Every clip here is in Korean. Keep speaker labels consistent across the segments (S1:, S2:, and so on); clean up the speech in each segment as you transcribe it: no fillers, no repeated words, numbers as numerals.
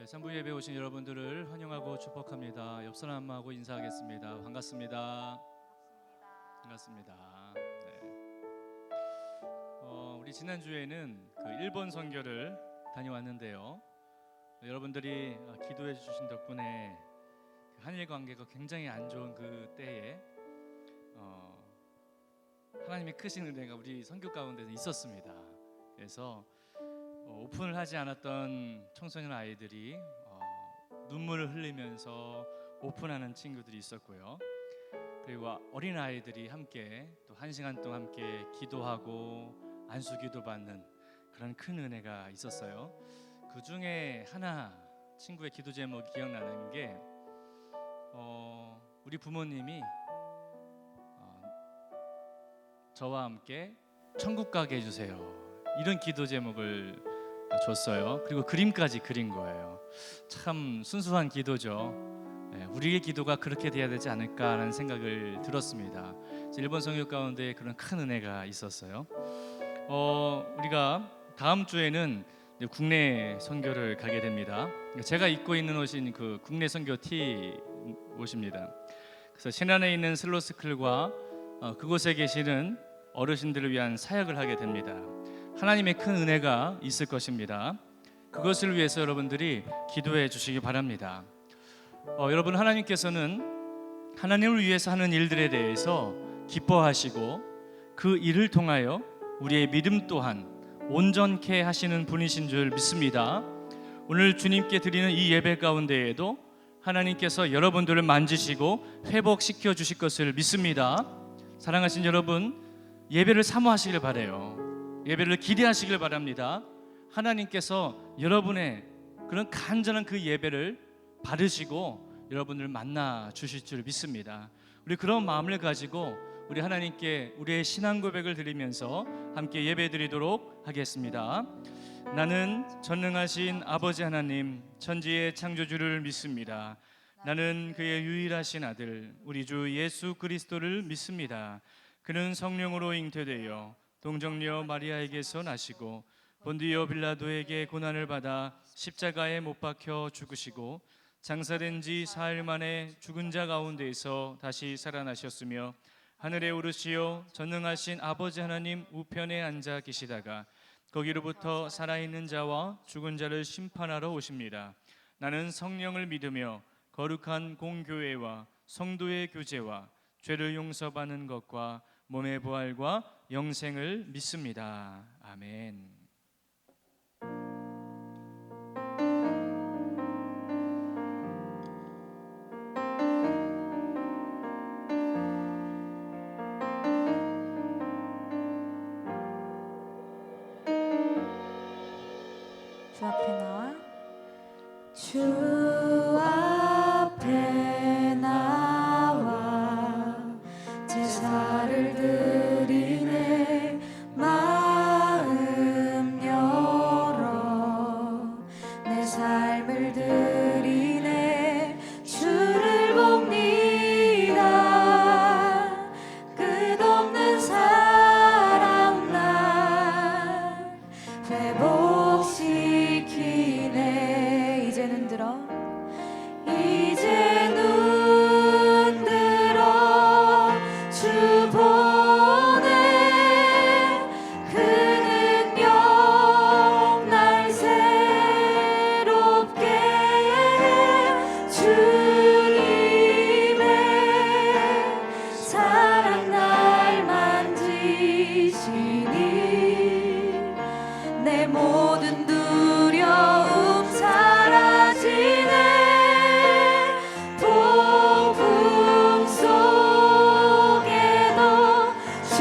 S1: 3부 예배 오신 여러분들을 환영하고 축복합니다. 옆 사람하고 인사하겠습니다. 반갑습니다. 반갑습니다. 네. 우리 지난주에는 그 일본 선교를 다녀왔는데요. 여러분들이 기도해 주신 덕분에 한일 관계가 굉장히 안 좋은 그 때에 하나님의 크신 은혜가 우리 선교 가운데 있었습니다. 그래서 오픈을 하지 않았던 청소년 아이들이 눈물을 흘리면서 오픈하는 친구들이 있었고요. 그리고 어린 아이들이 함께 또 1시간 동안 함께 기도하고 안수기도 받는 그런 큰 은혜가 있었어요. 그 중에 하나 친구의 기도 제목이 기억나는 게 우리 부모님이 저와 함께 천국 가게 해주세요, 이런 기도 제목을 줬어요. 그리고 그림까지 그린 거예요. 참 순수한 기도죠. 우리의 기도가 그렇게 돼야 되지 않을까라는 생각을 들었습니다. 일본 선교 가운데 그런 큰 은혜가 있었어요. 우리가 다음 주에는 국내 선교를 가게 됩니다. 제가 입고 있는 옷인 그 국내 선교 티 옷입니다. 그래서 신안에 있는 슬로스클과 그곳에 계시는 어르신들을 위한 사역을 하게 됩니다. 하나님의 큰 은혜가 있을 것입니다. 그것을 위해서 여러분들이 기도해 주시기 바랍니다. 여러분, 하나님께서는 하나님을 위해서 하는 일들에 대해서 기뻐하시고 그 일을 통하여 우리의 믿음 또한 온전케 하시는 분이신 줄 믿습니다. 오늘 주님께 드리는 이 예배 가운데에도 하나님께서 여러분들을 만지시고 회복시켜 주실 것을 믿습니다. 사랑하신 여러분, 예배를 사모하시길 바라요. 예배를 기대하시길 바랍니다. 하나님께서 여러분의 그런 간절한 그 예배를 받으시고 여러분을 만나 주실 줄 믿습니다. 우리 그런 마음을 가지고 우리 하나님께 우리의 신앙 고백을 드리면서 함께 예배 드리도록 하겠습니다. 나는 전능하신 아버지 하나님, 천지의 창조주를 믿습니다. 나는 그의 유일하신 아들 우리 주 예수 그리스도를 믿습니다. 그는 성령으로 잉태되어 동정녀 마리아에게서 나시고 본디오 빌라도에게 고난을 받아 십자가에 못 박혀 죽으시고 장사된 지 사흘 만에 죽은 자 가운데에서 다시 살아나셨으며 하늘에 오르시어 전능하신 아버지 하나님 우편에 앉아 계시다가 거기로부터 살아있는 자와 죽은 자를 심판하러 오십니다. 나는 성령을 믿으며 거룩한 공교회와 성도의 교제와 죄를 용서받는 것과 몸의 부활과 영생을 믿습니다. 아멘.
S2: 주 앞에 나와 주 앞에 나와 제사를 드리네. 마음 열어 내 삶을 드리네. 주를 봅니다. 끝없는 사랑 날 회복시키네. 이제 눈 들어 이제 눈 들어 주 보네. 그 능력 날 새롭게 해. 주님의 사랑 날 만지시니 내 모든 두려움 사라지네. 폭풍 속에도 주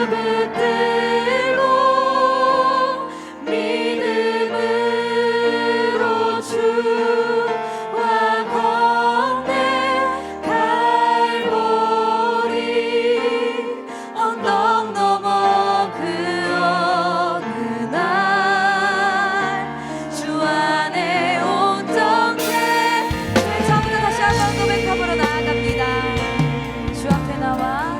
S2: 붙들고 믿음으로 주와 걷네. 갈보리 언덕 넘어 그 어느 날 주 안에 온전해. 처음부터 다시 한번 고백함으로 나아갑니다. 주 앞에 나와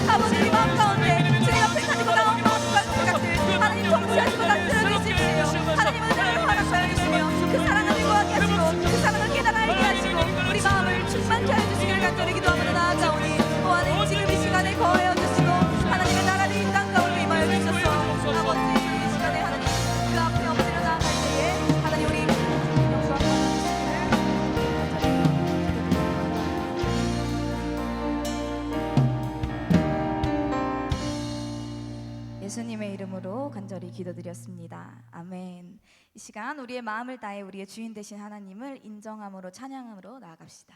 S2: 아버지 우리 마음 가운데 주님 앞에 가지고 나온 마음과 생각들 하나님 통치하시고 다스려 주십시오. 하나님 은혜를 허락하여 주시며 그 사랑을 구하게 하시고 그 사랑을 깨달아 알게 하시고 우리 마음을 충만케 하여 주시기를 간절히 기도하며 나아가오니 또한 지금 이 시간에 거하여 주시고 하나님의 나라를 이 땅 가운데 임하여 주셔서 아버지 이 시간에 하나님 그 앞에 엎드려 나아갈 때에 하나님 우리 용서하여 주시기를 예수님의 이름으로 간절히 기도드렸습니다. 아멘. 이 시간 우리의 마음을 다해 우리의 주인 되신 하나님을 인정함으로 찬양함으로 나아갑시다.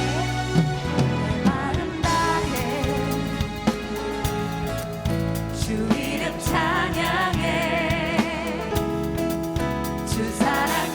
S2: 내 마음 다해 주 이름 찬양해 주 사랑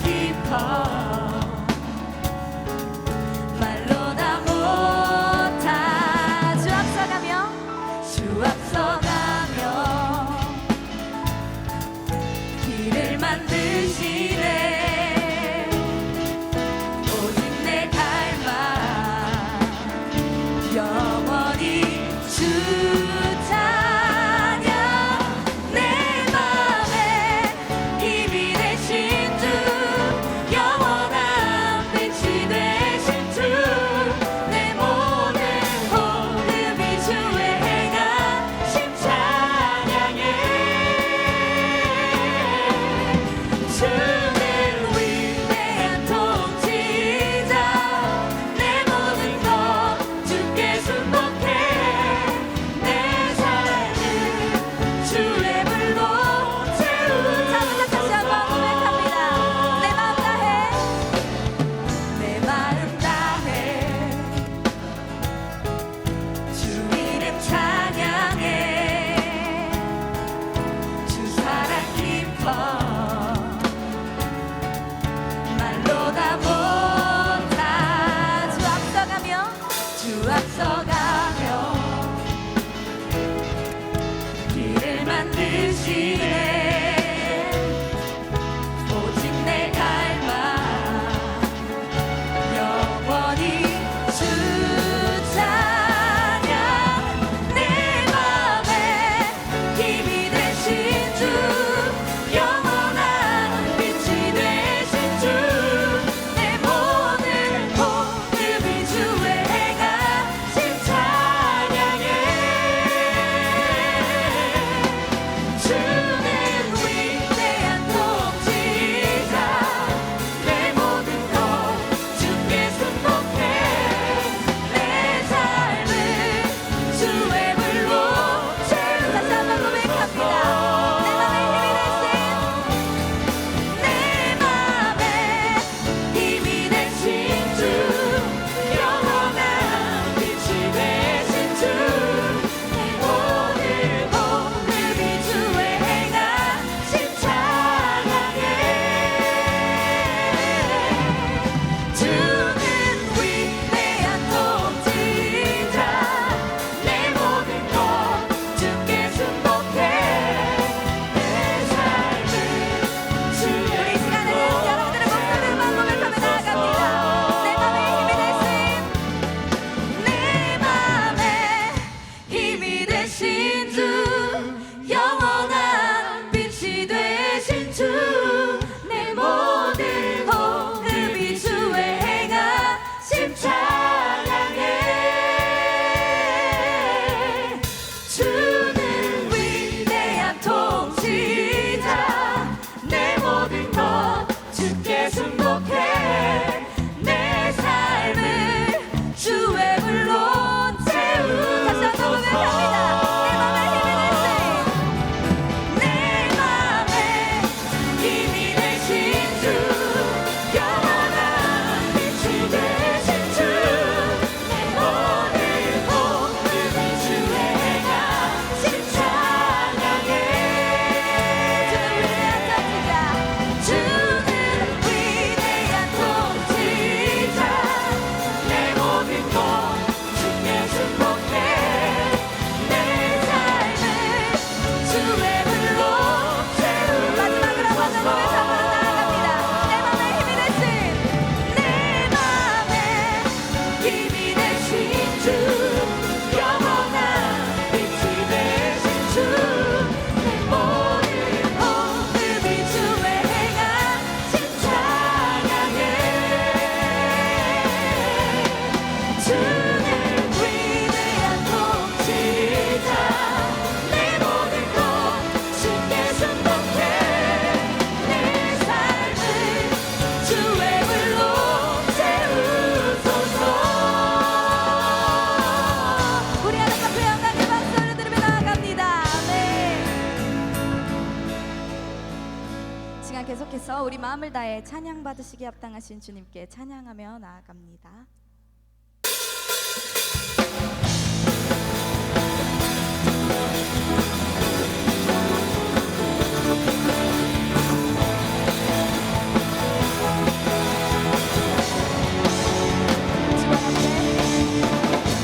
S2: 마음을 다해 찬양 받으시기 합당하신 주님께 찬양하며 나아갑니다.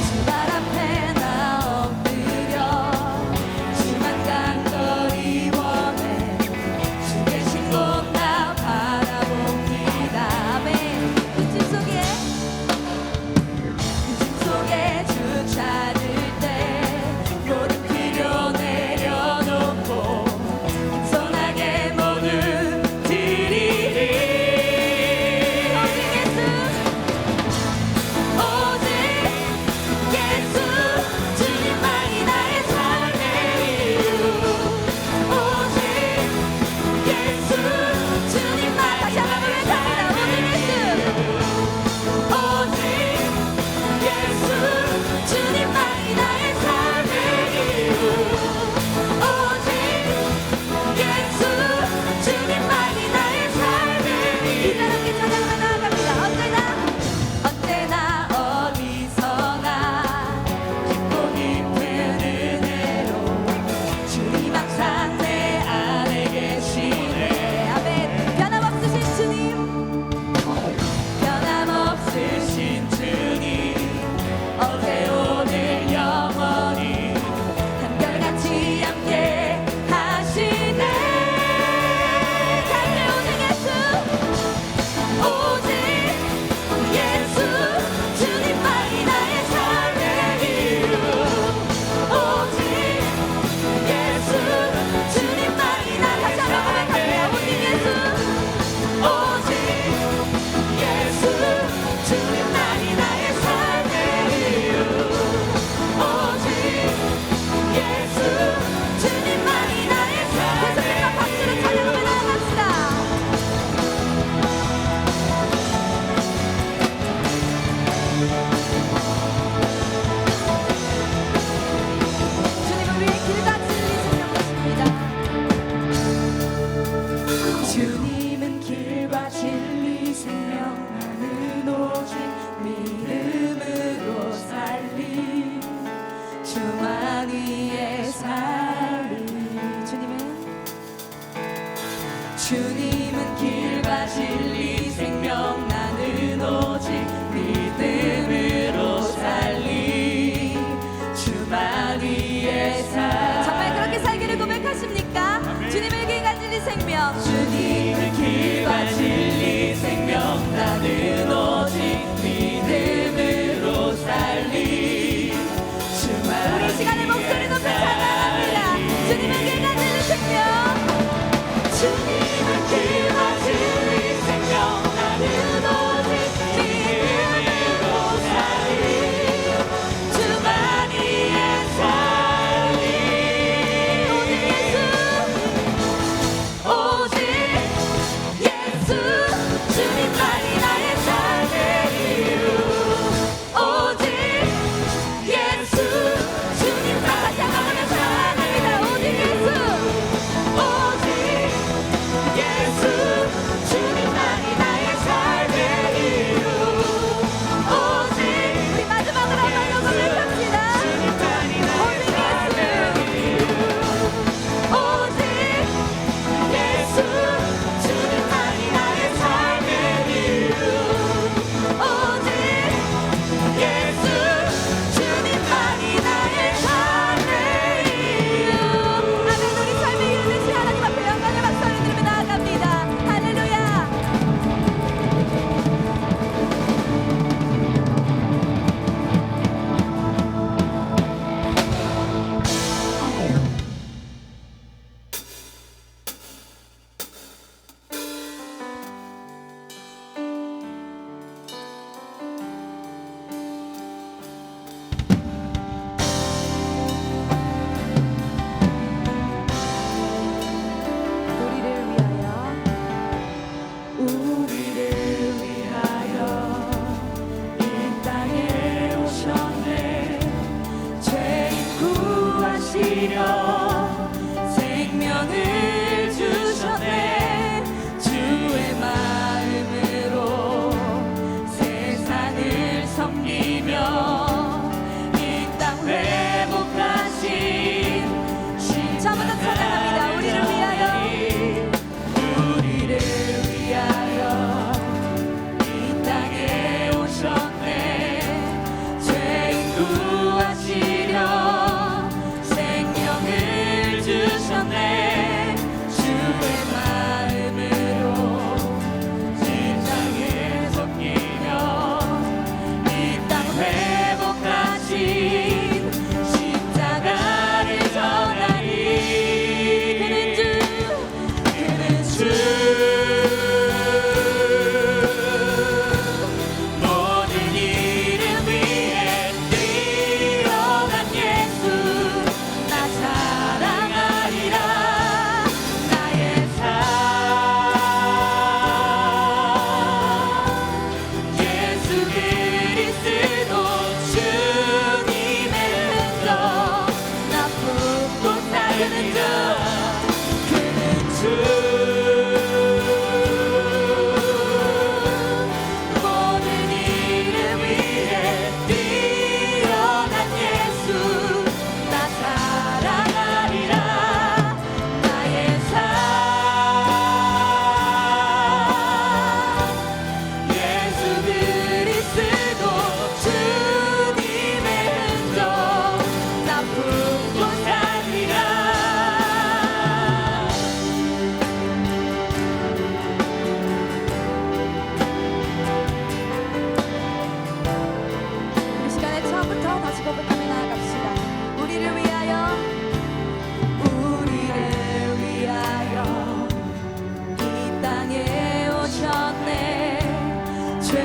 S2: 주발 앞에 나 엎드려 주만 간절히 원해 주 계신 곳 나 바라봅니다. 아멘. 이 집 속에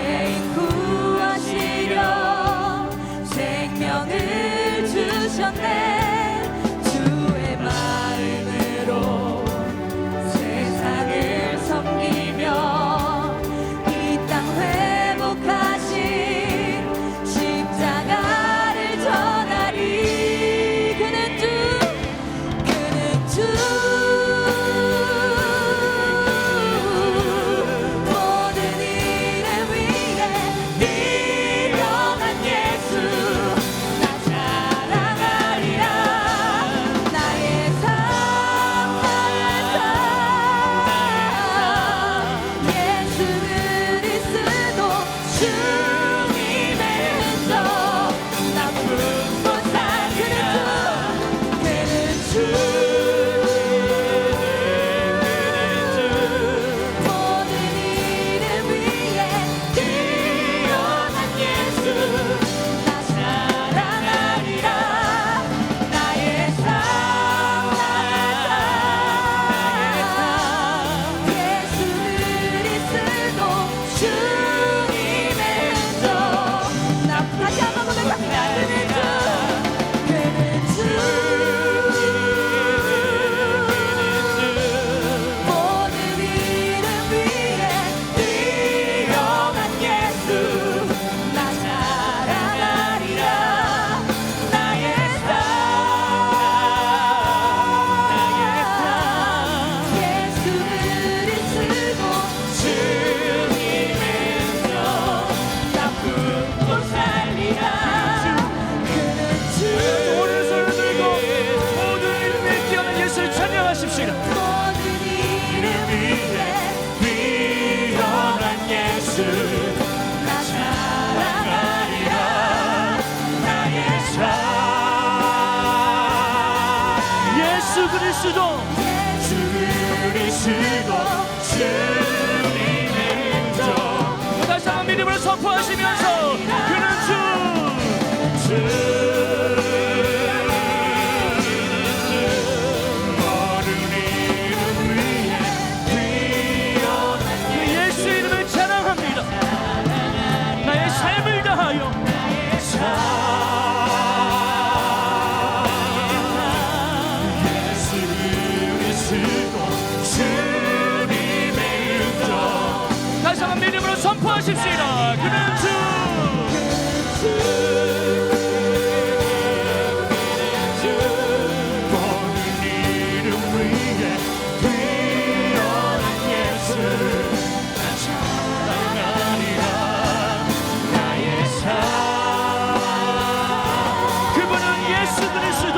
S2: 죄인 구하시려 생명을 주셨네. 주의 마음으로 세상을 섬기며 이 땅 회복하신 십자가를 전하리. 그는 주 모든 일을 위해 뛰어난 예수 나 자랑하리라. 나의 삶 예수 그리스도 주님의 흔적 나쁜 곳 그는 주 모든 일을 위해 뛰어난 예수 나 자랑하리라. 나의 삶 예수 그리스도 주님의 흔적 다시 한번 고백합니다. 그는 주 모든 일을 위해 뛰어난 예수 나 자랑하리라. 나의 삶 예수 그리스도 주님의 흔적 나쁜 곳 살리라. 그는 주
S1: 오른손을 들고 모든 일을 위해 뛰어난 예수를 찬양하십시다.
S2: 모든 일을 위해
S1: 뛰어난 예수
S2: 나 자랑하리라. 나의 삶
S1: 예수 그리스도 주님의 흔적 다시 한번 믿음으로 선포하시면서 그는 주 모든 일을 위해 뛰어난 예수 이름을 찬양합니다. 나의 삶을 다하여 예수 그리스도 주님의 흔적 다시 한번 믿음으로 선포하십시다. 그는 주 모든 일을 위해 뛰어난 예수 나 찬양하리라. 나의 삶 그분은 예수 그리스도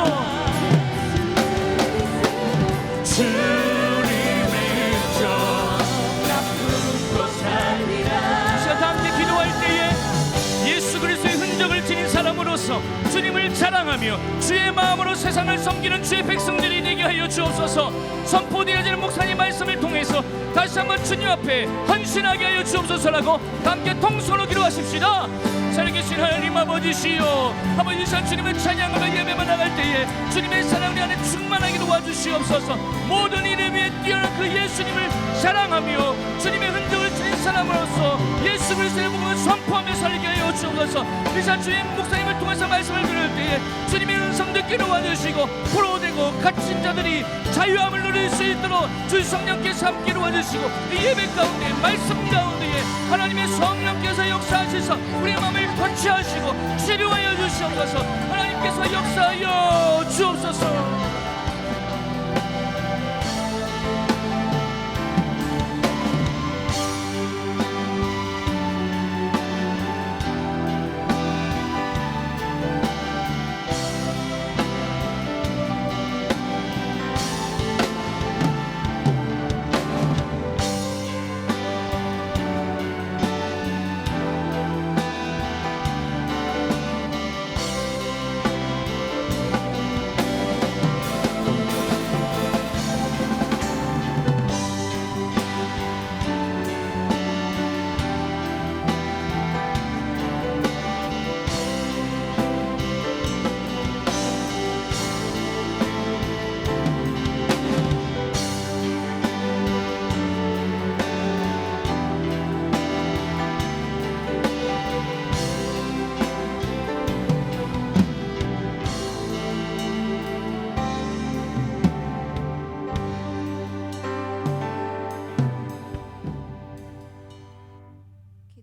S1: 주님의 흔적 나쁜 곳 살리라. 시간 다 함께 기도할 때에 예수 그리스도의 흔적을 지닌 사람으로서 주님을 자랑하며 주의 마음으로 세상을 섬기는 주의 백성들이 되게 하여 주옵소서. 선포되어지는 목사님 말씀을 통해서 다시 한번 주님 앞에 헌신하게 하여 주옵소서라고 함께 통성으로 기도하십시다. 살아계신 하나님 아버지시여, 아버지 산 주님을 찬양하며 예배만 나갈 때에 주님의 사랑 우리 안에 충만하게 도와주시옵소서. 모든 일을 위해 뛰어난 그 예수님을 사랑하며 주님의 흔적을 지닌 사람으로서 예수 그리스도의 복음을 선포하며 살게 하여 주옵소서. 이 산 주님 목사님을 통해서 말씀을 들을 때에 주님의 음성 듣게 도와주시고 포로되고 갇힌 자들이 자유함을 누릴 수 있도록 주 성령께서 함께 도와주시고 이 예배 가운데 말씀 가운데에 하나님의 성령께서 역사하셔서 우리의 마음을 터치하시고 치료하여 주시옵소서. 하나님께서 역사하여 주옵소서.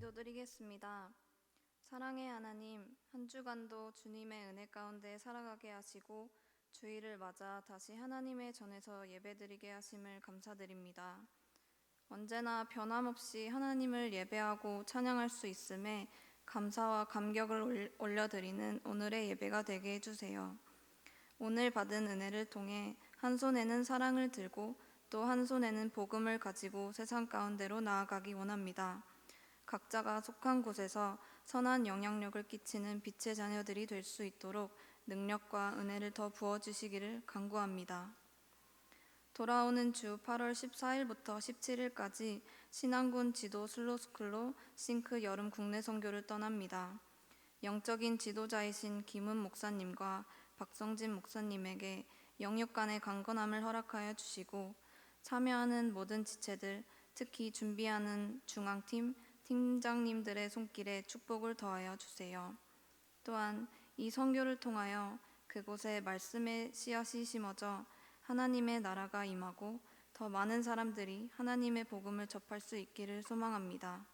S3: 기도드리겠습니다. 사랑의 하나님, 한 주간도 주님의 은혜 가운데 살아가게 하시고 주일을 맞아 다시 하나님의 전에서 예배드리게 하심을 감사드립니다. 언제나 변함없이 하나님을 예배하고 찬양할 수 있음에 감사와 감격을 올려드리는 오늘의 예배가 되게 해주세요. 오늘 받은 은혜를 통해 한 손에는 사랑을 들고 또 한 손에는 복음을 가지고 세상 가운데로 나아가기 원합니다. 각자가 속한 곳에서 선한 영향력을 끼치는 빛의 자녀들이 될 수 있도록 능력과 은혜를 더 부어주시기를 간구합니다. 돌아오는 주 8월 14일부터 17일까지 신안군 지도 슬로스쿨로 싱크 여름 국내 선교를 떠납니다. 영적인 지도자이신 김은 목사님과 박성진 목사님에게 영육 간의 강건함을 허락하여 주시고 참여하는 모든 지체들, 특히 준비하는 중앙팀, 팀장님들의 손길에 축복을 더하여 주세요. 또한 이 선교를 통하여 그곳에 말씀의 씨앗이 심어져 하나님의 나라가 임하고 더 많은 사람들이 하나님의 복음을 접할 수 있기를 소망합니다.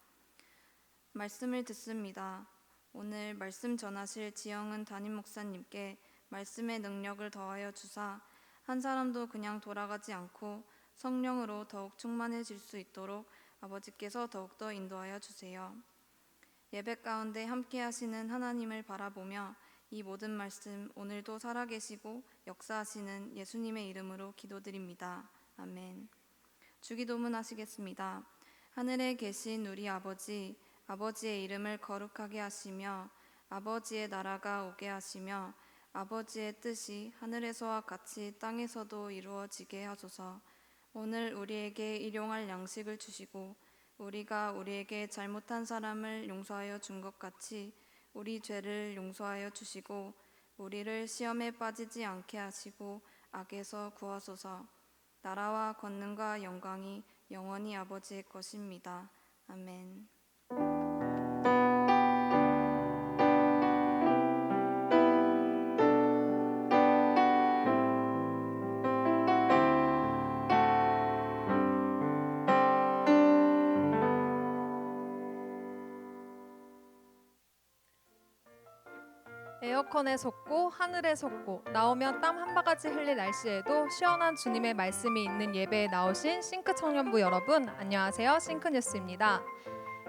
S3: 말씀을 듣습니다. 오늘 말씀 전하실 지영은 담임 목사님께 말씀의 능력을 더하여 주사 한 사람도 그냥 돌아가지 않고 성령으로 더욱 충만해질 수 있도록 아버지께서 더욱더 인도하여 주세요. 예배 가운데 함께 하시는 하나님을 바라보며 이 모든 말씀 오늘도 살아계시고 역사하시는 예수님의 이름으로 기도드립니다. 아멘. 주기도문 하시겠습니다. 하늘에 계신 우리 아버지, 아버지의 이름을 거룩하게 하시며 아버지의 나라가 오게 하시며 아버지의 뜻이 하늘에서와 같이 땅에서도 이루어지게 하소서. 오늘 우리에게 일용할 양식을 주시고 우리가 우리에게 잘못한 사람을 용서하여 준 것 같이 우리 죄를 용서하여 주시고 우리를 시험에 빠지지 않게 하시고 악에서 구하소서. 나라와 권능과 영광이 영원히 아버지의 것입니다. 아멘.
S4: 에어컨에 솟고 하늘에 솟고 나오면 땀 한 바가지 흘릴 날씨에도 시원한 주님의 말씀이 있는 예배에 나오신 싱크 청년부 여러분, 안녕하세요. 싱크뉴스입니다.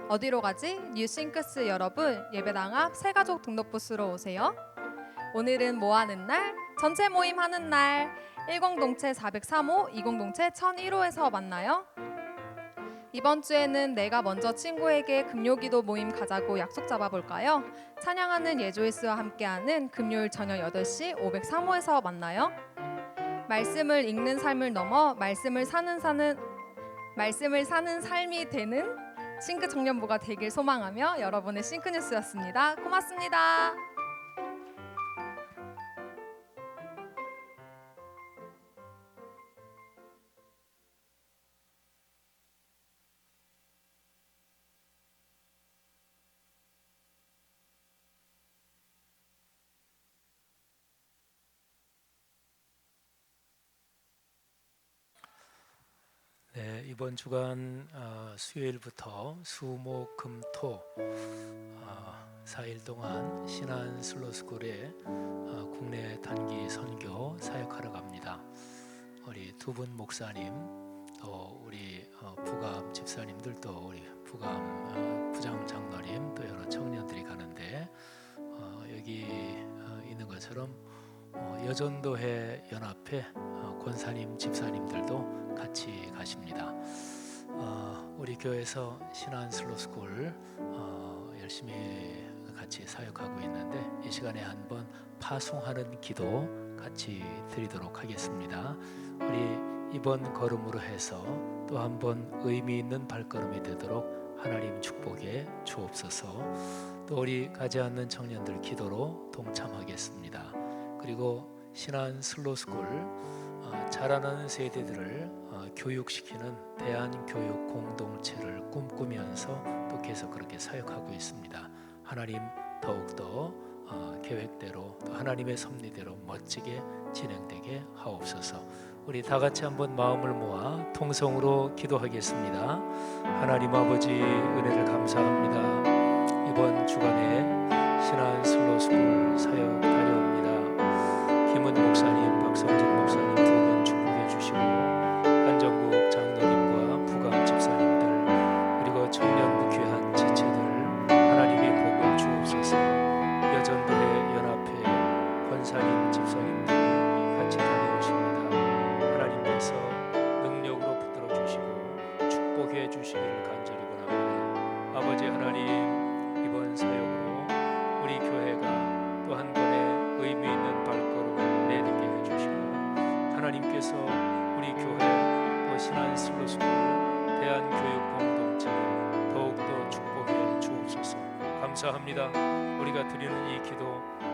S4: 어디로 가지? 뉴싱크스 여러분, 예배당 앞 새가족 등록부스로 오세요. 오늘은 뭐하는 날? 전체 모임 하는 날. 10동체 403호, 20동체 1001호에서 만나요. 이번 주에는 내가 먼저 친구에게 금요기도 모임 가자고 약속 잡아볼까요? 찬양하는 예조이스와 함께하는 금요일 저녁 8시 503호에서 만나요. 말씀을 읽는 삶을 넘어 말씀을 사는 삶이 되는 싱크 청년부가 되길 소망하며 여러분의 싱크뉴스였습니다. 고맙습니다.
S5: 네, 이번 주간 수요일부터 수목금토 4일 동안 신안 슬로스쿨에 국내 단기 선교 사역하러 갑니다. 우리 두 분 목사님, 또 우리 부감 집사님들도 우리 부감 부장 장로님 또 여러 청년들이 가는데 여기 있는 것처럼 여전도회 연합회 권사님 집사님들도 같이 가십니다. 우리 교회에서 신안 슬로스쿨 열심히 같이 사역하고 있는데 이 시간에 한번 파송하는 기도 같이 드리도록 하겠습니다. 우리 이번 걸음으로 해서 또 한번 의미 있는 발걸음이 되도록 하나님 축복에 주옵소서. 또 우리 가지 않는 청년들 기도로 동참하겠습니다. 그리고 신안 슬로스쿨 자라나는 세대들을 교육시키는 대한교육 공동체를 꿈꾸면서 또 계속 그렇게 사역하고 있습니다. 하나님 더욱더 계획대로 또 하나님의 섭리대로 멋지게 진행되게 하옵소서. 우리 다 같이 한번 마음을 모아 통성으로 기도하겠습니다. 하나님 아버지 은혜를 감사합니다. 감사합니다. 우리가 드리는 이 기도,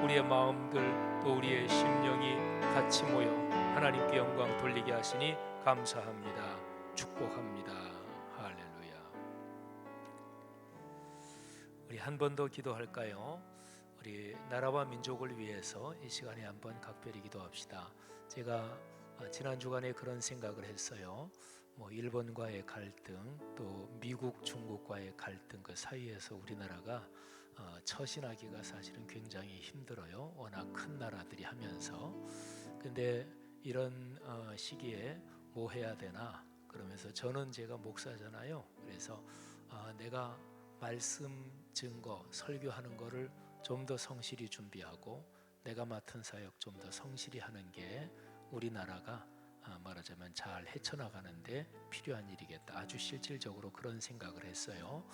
S5: 우리의 마음들 또 우리의 심령이 같이 모여 하나님께 영광 돌리게 하시니 감사합니다. 축복합니다. 할렐루야. 우리 한 번 더 기도할까요? 우리 나라와 민족을 위해서 이 시간에 한번 각별히 기도합시다. 제가 지난 주간에 그런 생각을 했어요. 일본과의 갈등, 또 미국, 중국과의 갈등 그 사이에서 우리나라가 처신하기가 사실은 굉장히 힘들어요. 워낙 큰 나라들이 하면서. 근데 이런 시기에 뭐 해야 되나? 그러면서 저는 제가 목사잖아요. 그래서 내가 말씀, 증거, 설교하는 거를 좀 더 성실히 준비하고 내가 맡은 사역 좀 더 성실히 하는 게 우리나라가 말하자면 잘 헤쳐나가는데 필요한 일이겠다. 아주 실질적으로 그런 생각을 했어요.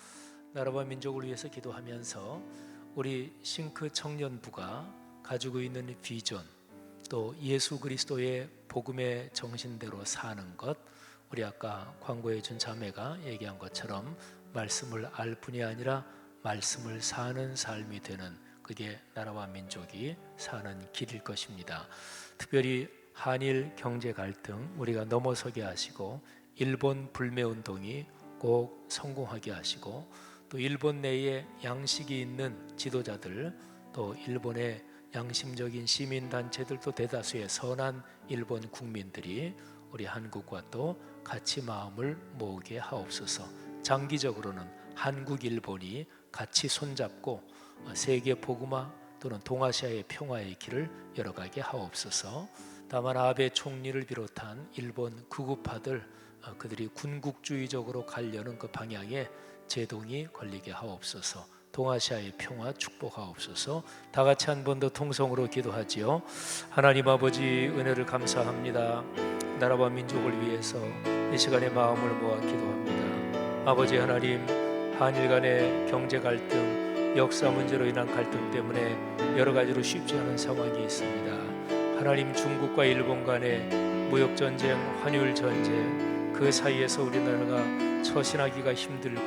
S5: 나라와 민족을 위해서 기도하면서 우리 싱크 청년부가 가지고 있는 비전, 또 예수 그리스도의 복음의 정신대로 사는 것, 우리 아까 광고해 준 자매가 얘기한 것처럼 말씀을 알 뿐이 아니라 말씀을 사는 삶이 되는, 그게 나라와 민족이 사는 길일 것입니다. 특별히 한일 경제 갈등 우리가 넘어서게 하시고, 일본 불매운동이 꼭 성공하게 하시고, 또 일본 내에 양식이 있는 지도자들, 또 일본의 양심적인 시민단체들도 대다수의 선한 일본 국민들이 우리 한국과 또 같이 마음을 모으게 하옵소서. 장기적으로는 한국, 일본이 같이 손잡고 세계 복음화 또는 동아시아의 평화의 길을 열어가게 하옵소서. 다만 아베 총리를 비롯한 일본 극우파들, 그들이 군국주의적으로 가려는 그 방향에 제동이 걸리게 하옵소서. 동아시아의 평화 축복하옵소서. 다 같이 한 번 더 통성으로 기도하지요. 하나님 아버지, 은혜를 감사합니다. 나라와 민족을 위해서 이 시간에 마음을 모아 기도합니다. 아버지 하나님, 한일 간의 경제 갈등, 역사 문제로 인한 갈등 때문에 여러 가지로 쉽지 않은 상황이 있습니다. 하나님, 중국과 일본 간의 무역 전쟁, 환율 전쟁, 그 사이에서 우리나라가 처신하기가 힘들고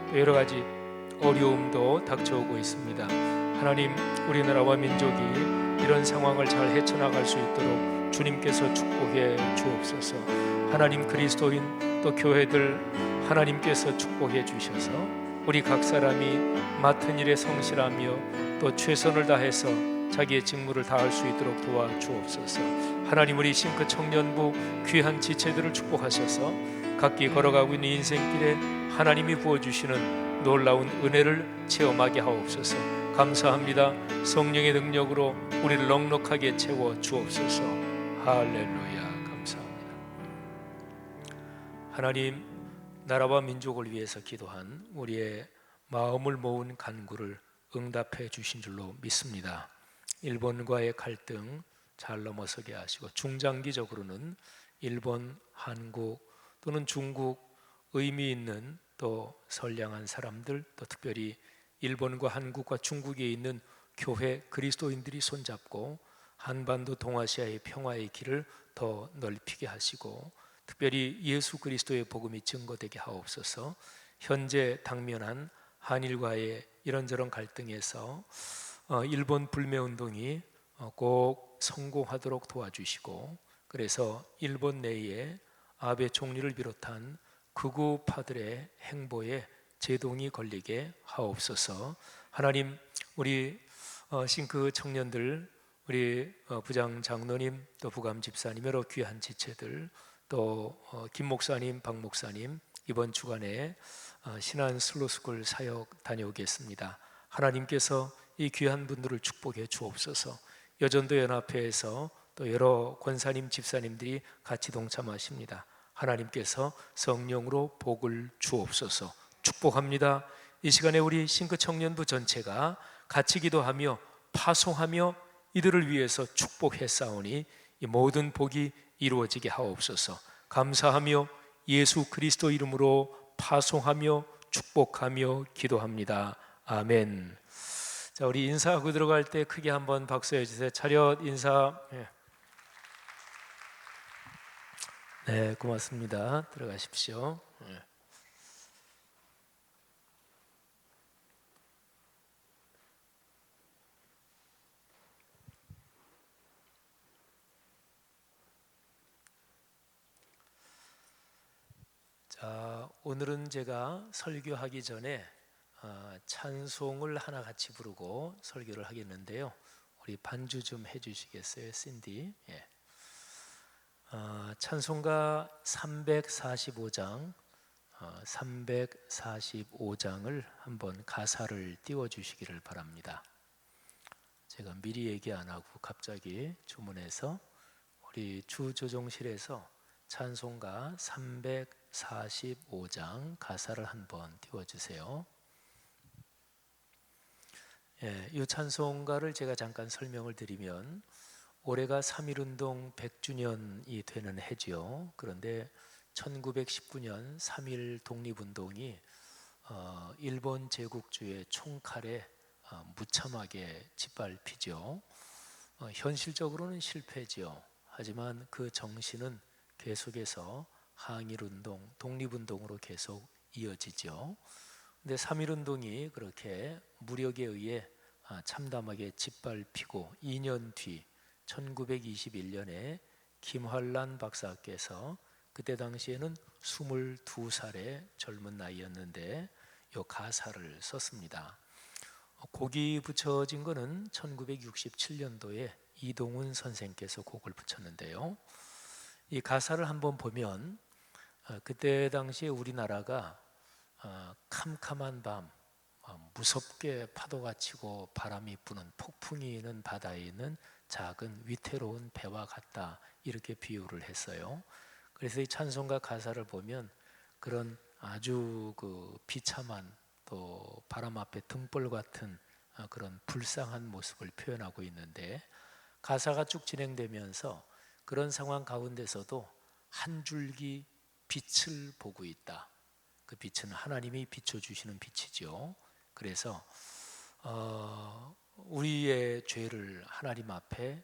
S5: 또 여러 가지 어려움도 닥쳐오고 있습니다. 하나님, 우리나라와 민족이 이런 상황을 잘 헤쳐나갈 수 있도록 주님께서 축복해 주옵소서. 하나님, 그리스도인 또 교회들 하나님께서 축복해 주셔서 우리 각 사람이 맡은 일에 성실하며 또 최선을 다해서 자기의 직무를 다할 수 있도록 도와주옵소서. 하나님, 우리 싱크 청년부 귀한 지체들을 축복하셔서 각기 걸어가고 있는 인생길에 하나님이 부어주시는 놀라운 은혜를 체험하게 하옵소서. 감사합니다. 성령의 능력으로 우리를 넉넉하게 채워 주옵소서. 할렐루야. 감사합니다. 하나님, 나라와 민족을 위해서 기도한 우리의 마음을 모은 간구를 응답해 주신 줄로 믿습니다. 일본과의 갈등 잘 넘어서게 하시고, 중장기적으로는 일본, 한국 또는 중국 의미 있는 또 선량한 사람들, 또 특별히 일본과 한국과 중국에 있는 교회 그리스도인들이 손잡고 한반도 동아시아의 평화의 길을 더 넓히게 하시고, 특별히 예수 그리스도의 복음이 증거되게 하옵소서. 현재 당면한 한일과의 이런저런 갈등에서 일본 불매운동이 꼭 성공하도록 도와주시고, 그래서 일본 내에 아베 총리를 비롯한 극우파들의 행보에 제동이 걸리게 하옵소서. 하나님, 우리 싱크 청년들, 우리 부장 장로님, 또 부감 집사님, 여러 귀한 지체들, 또 김 목사님, 박 목사님, 이번 주간에 신한 슬로스쿨 사역 다녀오겠습니다. 하나님께서 이 귀한 분들을 축복해 주옵소서. 여전도 연합회에서 또 여러 권사님, 집사님들이 같이 동참하십니다. 하나님께서 성령으로 복을 주옵소서. 축복합니다. 이 시간에 우리 싱크 청년부 전체가 같이 기도하며 파송하며 이들을 위해서 축복해 싸우니 이 모든 복이 이루어지게 하옵소서. 감사하며 예수 그리스도 이름으로 파송하며 축복하며 기도합니다. 아멘. 자, 우리 인사하고 들어갈 때 크게 한번 박수해 주세요. 차렷 인사. 네, 고맙습니다. 들어가십시오. 자, 오늘은 제가 설교하기 전에 찬송을 하나 같이 부르고 설교를 하겠는데요. 우리 반주 좀 해주시겠어요, 신디? 예. 찬송가 345장, 345장을 한번 가사를 띄워주시기를 바랍니다. 제가 미리 얘기 안 하고 갑자기 주문해서 우리 주조정실에서 찬송가 345장 가사를 한번 띄워주세요. 예, 이 찬송가를 제가 잠깐 설명을 드리면 올해가 3.1운동 100주년이 되는 해죠. 그런데 1919년 3.1 독립운동이 일본 제국주의 총칼에 무참하게 짓밟히죠. 현실적으로는 실패죠. 하지만 그 정신은 계속해서 항일운동, 독립운동으로 계속 이어지죠. 근데 3.1운동이 그렇게 무력에 의해 참담하게 짓밟히고 2년 뒤 1921년에 김환란 박사께서 그때 당시에는 22살의 젊은 나이였는데 이 가사를 썼습니다. 곡이 붙여진 것은 1967년도에 이동훈 선생께서 곡을 붙였는데요. 이 가사를 한번 보면 그때 당시에 우리나라가 캄캄한 밤, 무섭게 파도가 치고 바람이 부는 폭풍이 있는 바다에 있는 작은 위태로운 배와 같다, 이렇게 비유를 했어요. 그래서 이 찬송가 가사를 보면 그런 아주 그 비참한 또 바람 앞에 등불 같은 그런 불쌍한 모습을 표현하고 있는데, 가사가 쭉 진행되면서 그런 상황 가운데서도 한 줄기 빛을 보고 있다. 그 빛은 하나님이 비춰주시는 빛이죠. 그래서 우리의 죄를 하나님 앞에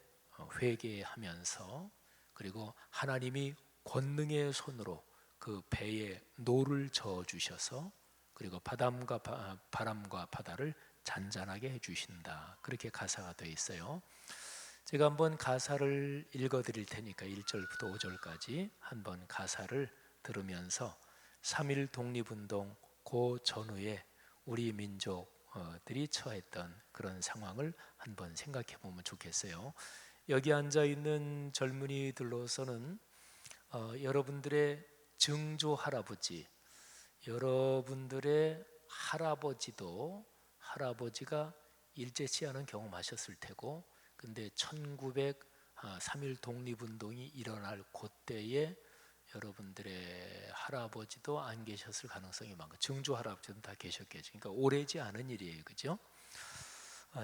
S5: 회개하면서, 그리고 하나님이 권능의 손으로 그 배에 노를 저어 주셔서, 그리고 바람과 바다를 잔잔하게 해주신다, 그렇게 가사가 되어 있어요. 제가 한번 가사를 읽어드릴 테니까 1절부터 5절까지 한번 가사를 들으면서 3.1 독립운동 그 전후에 우리 민족들이 처했던 그런 상황을 한번 생각해 보면 좋겠어요. 여기 앉아 있는 젊은이들로서는 여러분들의 증조 할아버지, 여러분들의 할아버지가 일제치 않은 경험하셨을 테고, 근데 3.1 독립운동이 일어날 그때에 여러분들의 할아버지도 안 계셨을 가능성이 많고, 증조 할아버지는 다 계셨겠죠. 그러니까 오래지 않은 일이에요, 그죠?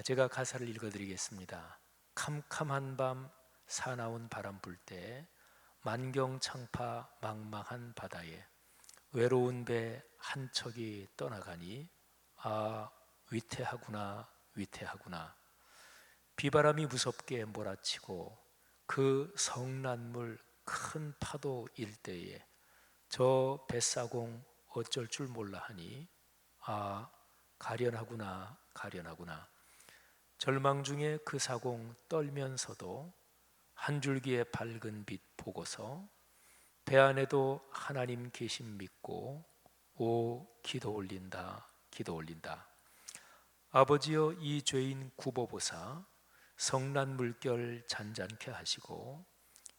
S5: 제가 가사를 읽어드리겠습니다. 캄캄한 밤 사나운 바람 불 때, 만경창파 망망한 바다에 외로운 배 한 척이 떠나가니, 아 위태하구나 위태하구나. 비바람이 무섭게 몰아치고 그 성난물 큰 파도 일대에 저 뱃사공 어쩔 줄 몰라 하니, 아 가련하구나 가련하구나. 절망 중에 그 사공 떨면서도 한 줄기의 밝은 빛 보고서 배 안에도 하나님 계심 믿고 오 기도 올린다 기도 올린다. 아버지여 이 죄인 굽어보사 성난 물결 잔잔케 하시고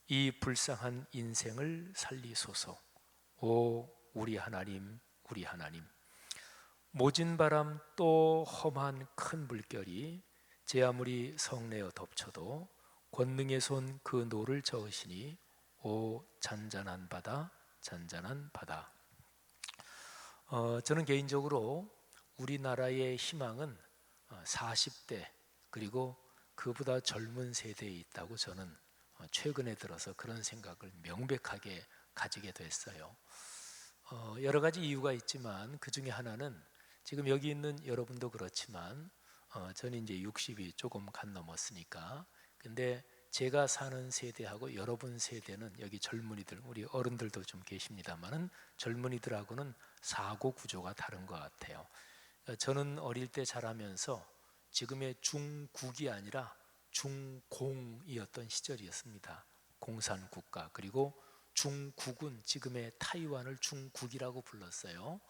S5: 이 불쌍한 인생을 살리소서. 오 우리 하나님 우리 하나님. 모진 바람 또 험한 큰 물결이 제 아무리 성내어 덮쳐도 권능의 손 그 노를 저으시니, 오 잔잔한 바다 잔잔한 바다. 저는 개인적으로 우리나라의 희망은 40대 그리고 그보다 젊은 세대에 있다고 저는 최근에 들어서 그런 생각을 명백하게 가지게 됐어요. 여러 가지 이유가 있지만 그 중에 하나는 지금 여기 있는 여러분도 그렇지만 저는 이제 60이 조금 간 넘었으니까, 근데 제가 사는 세대하고 여러분 세대는, 여기 젊은이들, 우리 어른들도 좀 계십니다만은 젊은이들하고는 사고 구조가 다른 것 같아요. 저는 어릴 때 자라면서 지금의 중국이 아니라 중공이었던 시절이었습니다. 공산국가, 그리고 중국은 지금의 타이완을 중국이라고 불렀어요.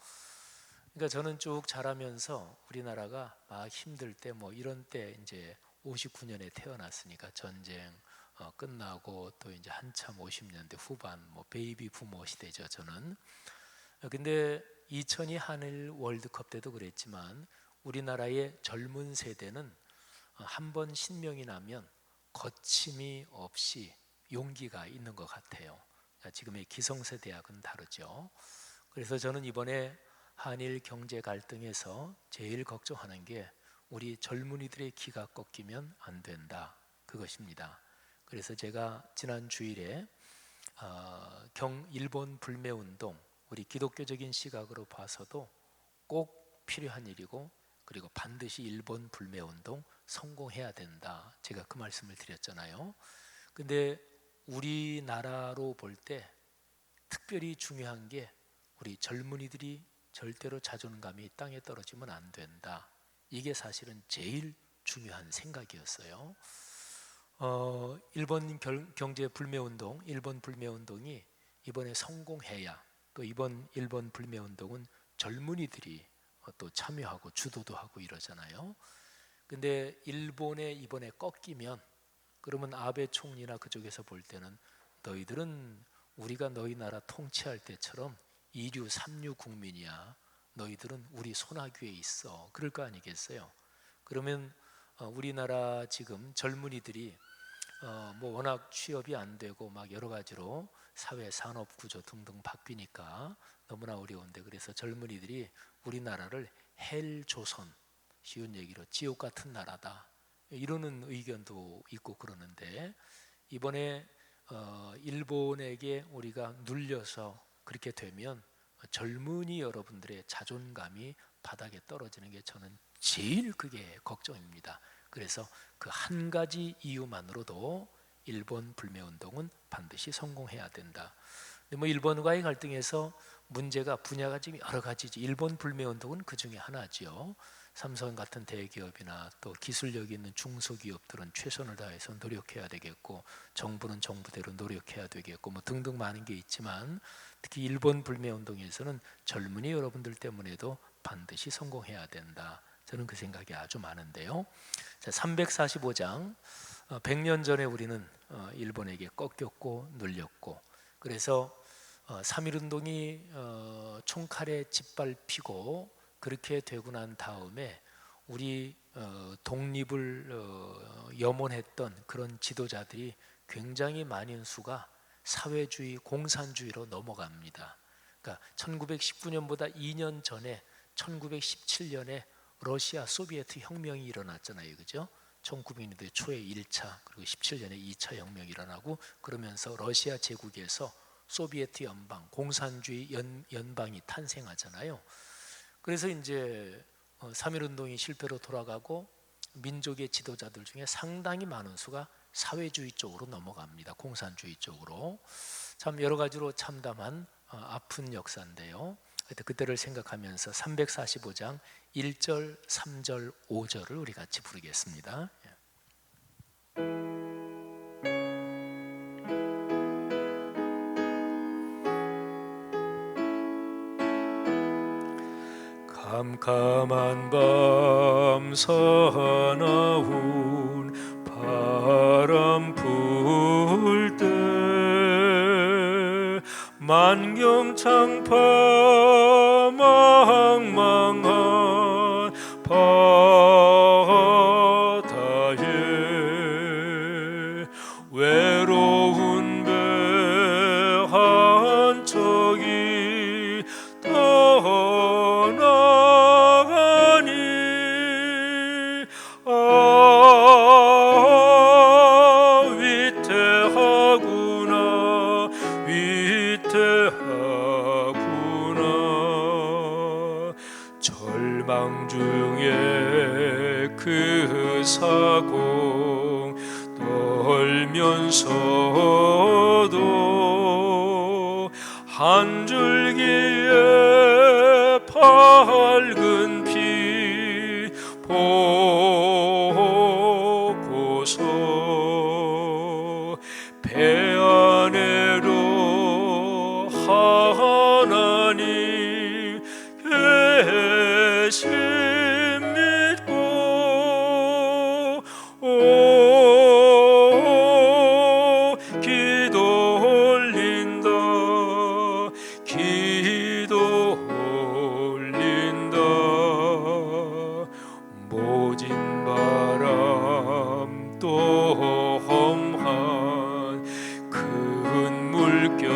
S5: 그러니까 저는 쭉 자라면서 우리나라가 막 힘들 때 뭐 이런 때 이제 59년에 태어났으니까 전쟁 끝나고 또 이제 한참 50년대 후반 뭐 베이비 부모 시대죠 저는. 근데 2002 한일 월드컵 때도 그랬지만 우리나라의 젊은 세대는 한 번 신명이 나면 거침이 없이 용기가 있는 것 같아요. 지금의 기성세대하고는 다르죠. 그래서 저는 이번에 한일 경제 갈등에서 제일 걱정하는 게 우리 젊은이들의 기가 꺾이면 안 된다, 그것입니다. 그래서 제가 지난 주일에 일본 불매운동, 우리 기독교적인 시각으로 봐서도 꼭 필요한 일이고 그리고 반드시 일본 불매운동 성공해야 된다, 제가 그 말씀을 드렸잖아요. 근데 우리나라로 볼 때 특별히 중요한 게 우리 젊은이들이 절대로 자존감이 땅에 떨어지면 안 된다, 이게 사실은 제일 중요한 생각이었어요. 일본 경제 불매운동, 일본 불매운동이 이번에 성공해야, 또 이번 일본 불매운동은 젊은이들이 또 참여하고 주도도 하고 이러잖아요. 근데 일본에 이번에 꺾이면 그러면 아베 총리나 그쪽에서 볼 때는 너희들은 우리가 너희 나라 통치할 때처럼 2류 3류 국민이야, 너희들은 우리 손아귀에 있어, 그럴 거 아니겠어요. 그러면 우리나라 지금 젊은이들이 뭐 워낙 취업이 안 되고 막 여러 가지로 사회 산업 구조 등등 바뀌니까 너무나 어려운데, 그래서 젊은이들이 우리나라를 헬 조선, 쉬운 얘기로 지옥 같은 나라다, 이러는 의견도 있고 그러는데, 이번에 일본에게 우리가 눌려서 그렇게 되면 젊은이 여러분들의 자존감이 바닥에 떨어지는 게 저는 제일 그게 걱정입니다. 그래서 그 한 가지 이유만으로도 일본 불매운동은 반드시 성공해야 된다. 근데 뭐 일본과의 갈등에서 문제가 분야가 지금 여러 가지지, 일본 불매운동은 그 중에 하나지요. 삼성 같은 대기업이나 또 기술력 있는 중소기업들은 최선을 다해서 노력해야 되겠고, 정부는 정부대로 노력해야 되겠고, 뭐 등등 많은 게 있지만, 특히 일본 불매운동에서는 젊은이 여러분들 때문에도 반드시 성공해야 된다, 저는 그 생각이 아주 많은데요. 자, 345장, 100년 전에 우리는 일본에게 꺾였고 눌렸고, 그래서 3.1운동이 총칼에 짓밟히고 그렇게 되고 난 다음에 우리 독립을 염원했던 그런 지도자들이 굉장히 많은 수가 사회주의, 공산주의로 넘어갑니다. 그러니까 1919년보다 2년 전에 1917년에 러시아 소비에트 혁명이 일어났잖아요, 그죠? 1900년대 초에 1차, 그리고 17년에 2차 혁명이 일어나고, 그러면서 러시아 제국에서 소비에트 연방, 공산주의 연방이 탄생하잖아요. 그래서 이제 3.1운동이 실패로 돌아가고 민족의 지도자들 중에 상당히 많은 수가 사회주의 쪽으로 넘어갑니다. 공산주의 쪽으로. 참 여러 가지로 참담한 아픈 역사인데요. 그때를 생각하면서 345장 1절, 3절, 5절을 우리 같이 부르겠습니다. 캄캄한 밤 사나운 바람 불 때 만경창파 망망한 바다에 외로운 배 한 척이 떠나가니 위태하구나 위태하구나. 절망 중에 그 사공 떨면서도 한 줄기의 밝은 피 보고서 배 안으로 모진 바람 또 험한 큰 물결이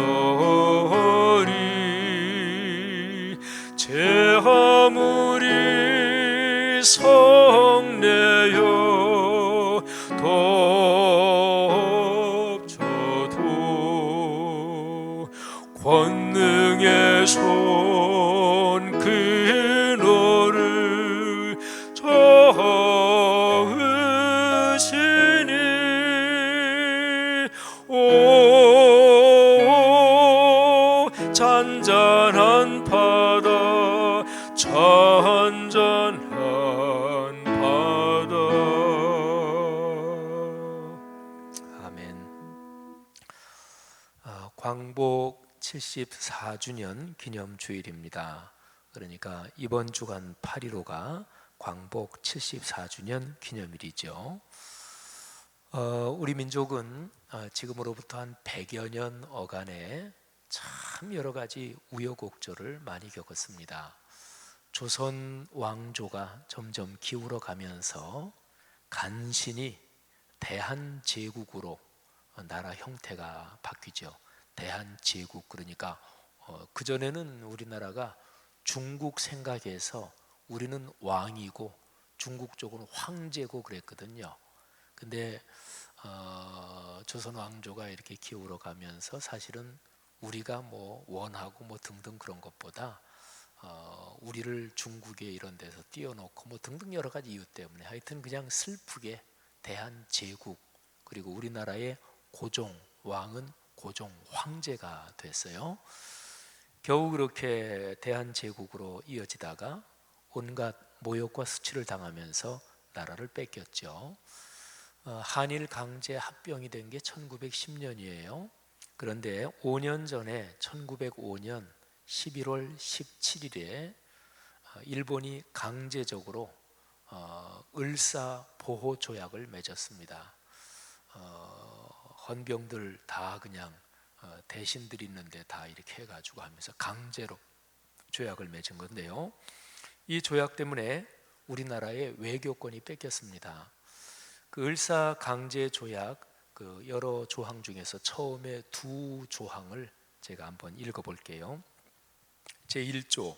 S5: 제 아무리 성내어 덮쳐도 권능의 손 그너를 저으시니 오 잔잔한 바다 잔잔한 바다. 아멘. 광복 74주년 기념 주일입니다. 그러니까 이번 주간 8.15가 광복 74주년 기념일이죠. 우리 민족은 지금으로부터 한 100여 년 어간에 참 여러 가지 우여곡절을 많이 겪었습니다. 조선 왕조가 점점 기울어 가면서 간신히 대한제국으로 나라 형태가 바뀌죠. 대한제국, 그러니까 그전에는 우리나라가 중국 생각에서 우리는 왕이고 중국 쪽은 황제고 그랬거든요. 근데 조선 왕조가 이렇게 기울어 가면서 사실은 우리가 뭐 원하고 뭐 등등 그런 것보다 우리를 중국에 이런 데서 띄워놓고 뭐 등등 여러 가지 이유 때문에 하여튼 그냥 슬프게 대한제국, 그리고 우리나라의 고종 왕은 고종 황제가 됐어요. 겨우 그렇게 대한제국으로 이어지다가 온갖 모욕과 수치를 당하면서 나라를 뺏겼죠. 한일 강제 합병이 된 게 1910년이에요. 그런데 5년 전에 1905년 11월 17일에 일본이 강제적으로 을사보호조약을 맺었습니다. 헌병들 다 그냥 대신들이 있는데 다 이렇게 해가지고 하면서 강제로 조약을 맺은 건데요. 이 조약 때문에 우리나라의 외교권이 뺏겼습니다. 그 을사 강제 조약 그 여러 조항 중에서 처음에 두 조항을 제가 한번 읽어볼게요. 제1조,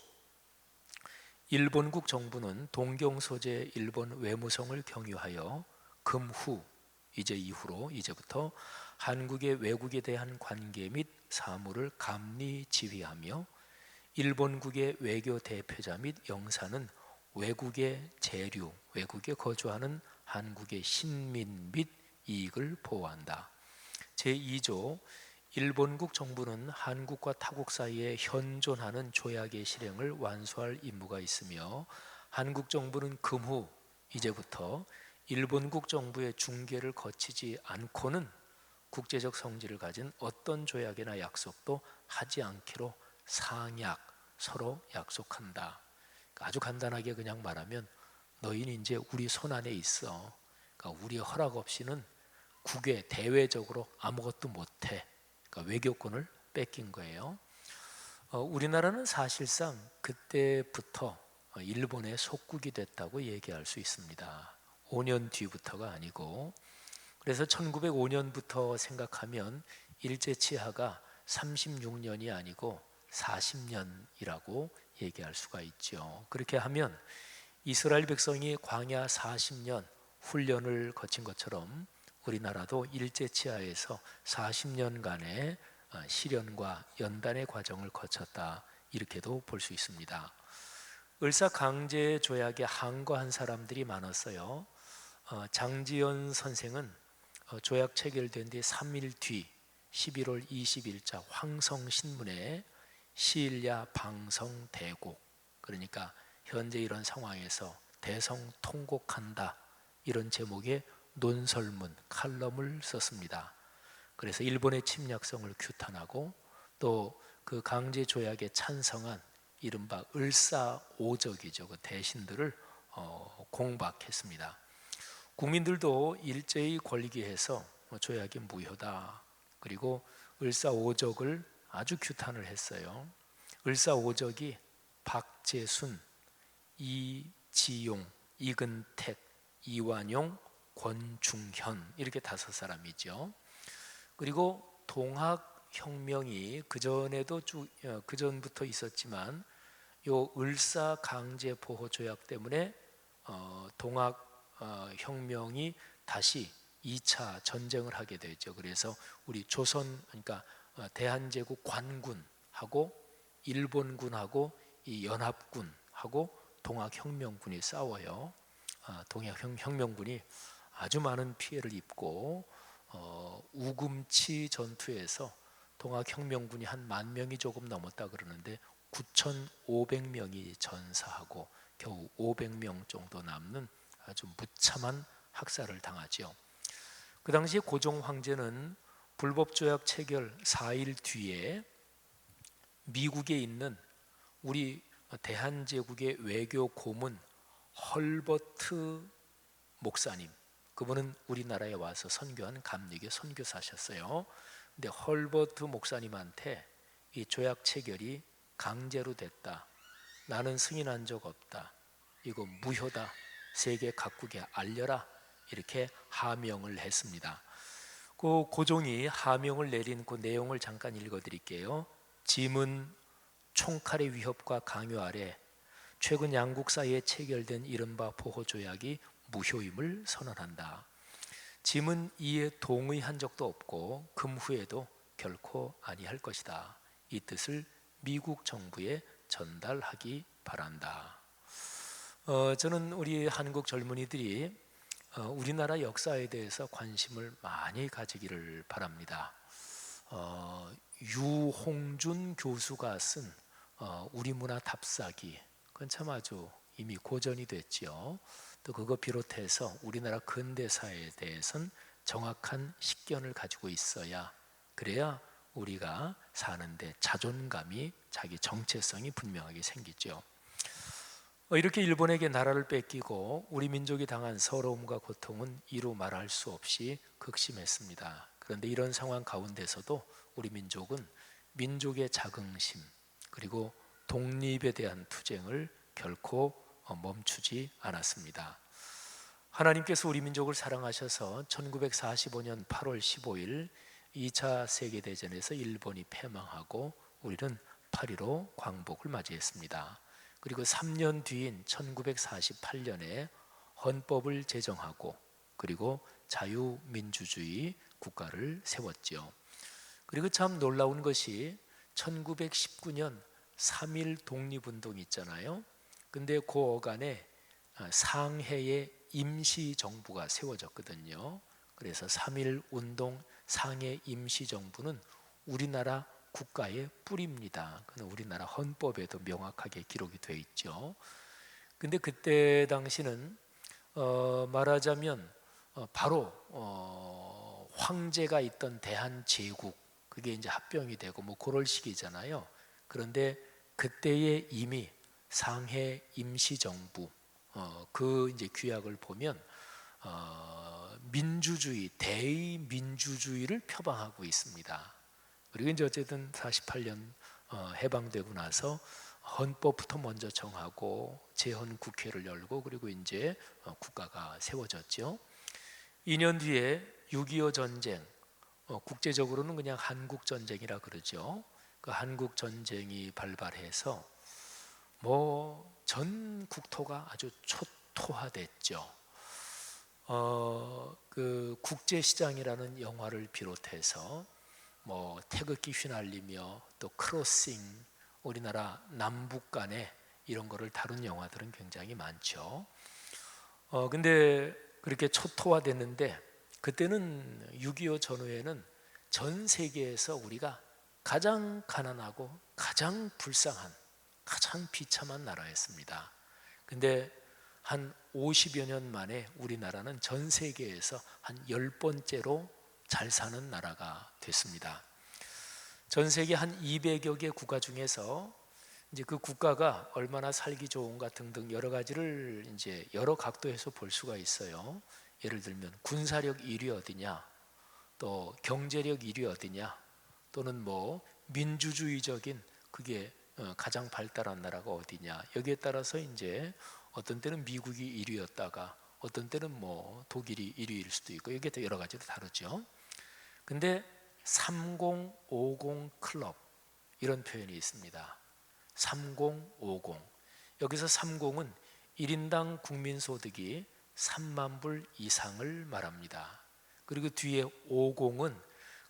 S5: 일본국 정부는 동경 소재 일본 외무성을 경유하여 금후, 이제부터 한국의 외국에 대한 관계 및 사무를 감리 지휘하며 일본국의 외교 대표자 및 영사는 외국의 재류, 외국에 거주하는 한국의 신민 및 이익을 보호한다. 제2조, 일본국 정부는 한국과 타국 사이에 현존하는 조약의 실행을 완수할 임무가 있으며 한국 정부는 금후, 이제부터 일본국 정부의 중개를 거치지 않고는 국제적 성질을 가진 어떤 조약이나 약속도 하지 않기로 상약, 서로 약속한다. 아주 간단하게 그냥 말하면 너희는 이제 우리 손 안에 있어. 그러니까 우리 허락 없이는 국외 대외적으로 아무것도 못해. 그러니까 외교권을 뺏긴 거예요. 우리나라는 사실상 그때부터 일본의 속국이 됐다고 얘기할 수 있습니다. 5년 뒤부터가 아니고, 그래서 1905년부터 생각하면 일제치하가 36년이 아니고 40년이라고 얘기할 수가 있죠. 그렇게 하면 이스라엘 백성이 광야 40년 훈련을 거친 것처럼 우리나라도 일제치하에서 40년간의 시련과 연단의 과정을 거쳤다, 이렇게도 볼 수 있습니다. 을사강제 조약에 항거한 사람들이 많았어요. 장지연 선생은 조약 체결된 뒤 3일 뒤 11월 20일자 황성신문에 시일야 방성 대곡, 그러니까 현재 이런 상황에서 대성통곡한다, 이런 제목의 논설문, 칼럼을 썼습니다. 그래서 일본의 침략성을 규탄하고 또 그 강제 조약에 찬성한 이른바 을사오적이죠. 그 대신들을 공박했습니다. 국민들도 일제히 권리기해서 조약이 무효다, 그리고 을사오적을 아주 규탄을 했어요. 을사오적이 박재순, 이지용, 이근택, 이완용, 권중현 이렇게 5사람이죠. 그리고 동학혁명이 그 전부터 있었지만 요 을사 강제 보호 조약 때문에 동학혁명이 다시 2차 전쟁을 하게 되죠. 그래서 우리 조선 그러니까 대한제국 관군하고 일본군하고 이 연합군하고 동학혁명군이 싸워요. 동학혁명군이 아주 많은 피해를 입고 우금치 전투에서 동학혁명군이 한 10,000명이 조금 넘었다 그러는데 9,500명이 전사하고 겨우 500명 정도 남는 아주 무참한 학살을 당하죠. 그 당시 고종 황제는 불법조약 체결 4일 뒤에 미국에 있는 우리 대한제국의 외교 고문 헐버트 목사님, 그분은 우리나라에 와서 선교한 감리교 선교사셨어요. 근데 헐버트 목사님한테 이 조약 체결이 강제로 됐다, 나는 승인한 적 없다, 이거 무효다, 세계 각국에 알려라, 이렇게 하명을 했습니다. 그 고종이 하명을 내린 그 내용을 잠깐 읽어드릴게요. 짐은 총칼의 위협과 강요 아래 최근 양국 사이에 체결된 이른바 보호조약이 무효임을 선언한다. 짐은 이에 동의한 적도 없고 금후에도 결코 아니할 것이다. 이 뜻을 미국 정부에 전달하기 바란다. 저는 우리 한국 젊은이들이 우리나라 역사에 대해서 관심을 많이 가지기를 바랍니다. 유홍준 교수가 쓴 우리 문화 답사기, 그건 참 아주 이미 고전이 됐죠. 또 그거 비롯해서 우리나라 근대사에 대해서는 정확한 식견을 가지고 있어야, 그래야 우리가 사는데 자존감이, 자기 정체성이 분명하게 생기죠. 이렇게 일본에게 나라를 뺏기고 우리 민족이 당한 서러움과 고통은 이루 말할 수 없이 극심했습니다. 그런데 이런 상황 가운데서도 우리 민족은 민족의 자긍심 그리고 독립에 대한 투쟁을 결코 멈추지 않았습니다. 하나님께서 우리 민족을 사랑하셔서 1945년 8월 15일 2차 세계대전에서 일본이 패망하고 우리는 8.15 광복을 맞이했습니다. 그리고 3년 뒤인 1948년에 헌법을 제정하고 그리고 자유민주주의 국가를 세웠죠. 그리고 참 놀라운 것이 1919년 3.1 독립운동이 있잖아요. 근데 그 어간에 상해의 임시정부가 세워졌거든요. 그래서 3.1 운동 상해 임시정부는 우리나라 국가의 뿌리입니다. 그건 우리나라 헌법에도 명확하게 기록이 되어 있죠. 근데 그때 당시는 말하자면 바로 황제가 있던 대한제국, 그게 이제 합병이 되고 뭐 그럴 시기잖아요. 그런데 그때에 이미 상해 임시정부 그 이제 규약을 보면 민주주의, 대의민주주의를 표방하고 있습니다. 그리고 이제 어쨌든 48년 해방되고 나서 헌법부터 먼저 정하고 재헌국회를 열고 그리고 이제 국가가 세워졌죠. 2년 뒤에 6.25 전쟁, 국제적으로는 그냥 한국전쟁이라 그러죠. 그 한국전쟁이 발발해서 전 국토가 아주 초토화됐죠. 그 국제시장이라는 영화를 비롯해서 태극기 휘날리며 또 크로싱, 우리나라 남북 간에 이런 거를 다룬 영화들은 굉장히 많죠. 근데 그렇게 초토화됐는데 그때는 6.25 전후에는 전 세계에서 우리가 가장 가난하고 가장 불쌍한, 가장 비참한 나라였습니다. 근데 한 50여 년 만에 우리나라는 전 세계에서 한 10번째로 잘 사는 나라가 됐습니다. 전 세계 한 200여 개 국가 중에서 이제 그 국가가 얼마나 살기 좋은가 등등 여러 가지를 이제 여러 각도에서 볼 수가 있어요. 예를 들면 군사력 1위 어디냐, 또 경제력 1위 어디냐, 또는 민주주의적인 그게 가장 발달한 나라가 어디냐, 여기에 따라서 이제 어떤 때는 미국이 1위였다가 어떤 때는 뭐 독일이 1위일 수도 있고 이게 또 여러 가지로 다르죠. 근데 3050 클럽 이런 표현이 있습니다. 3050. 여기서 30은 1인당 국민소득이 3만 불 이상을 말합니다. 그리고 뒤에 50은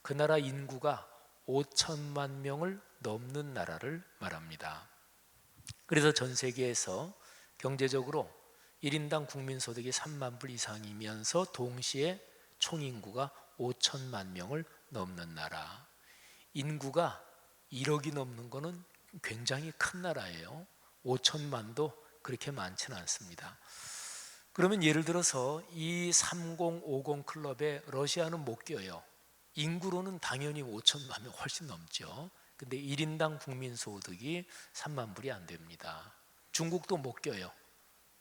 S5: 그 나라 인구가 5천만 명을 넘는 나라를 말합니다. 그래서 전 세계에서 경제적으로 1인당 국민소득이 3만 불 이상이면서 동시에 총인구가 5천만 명을 넘는 나라. 인구가 1억이 넘는 것은 굉장히 큰 나라예요. 5천만도 그렇게 많지는 않습니다. 그러면 예를 들어서 이 3050 클럽에 러시아는 못 껴요. 인구로는 당연히 5천만 명 훨씬 넘죠. 근데 1인당 국민소득이 3만 불이 안 됩니다. 중국도 못 껴요.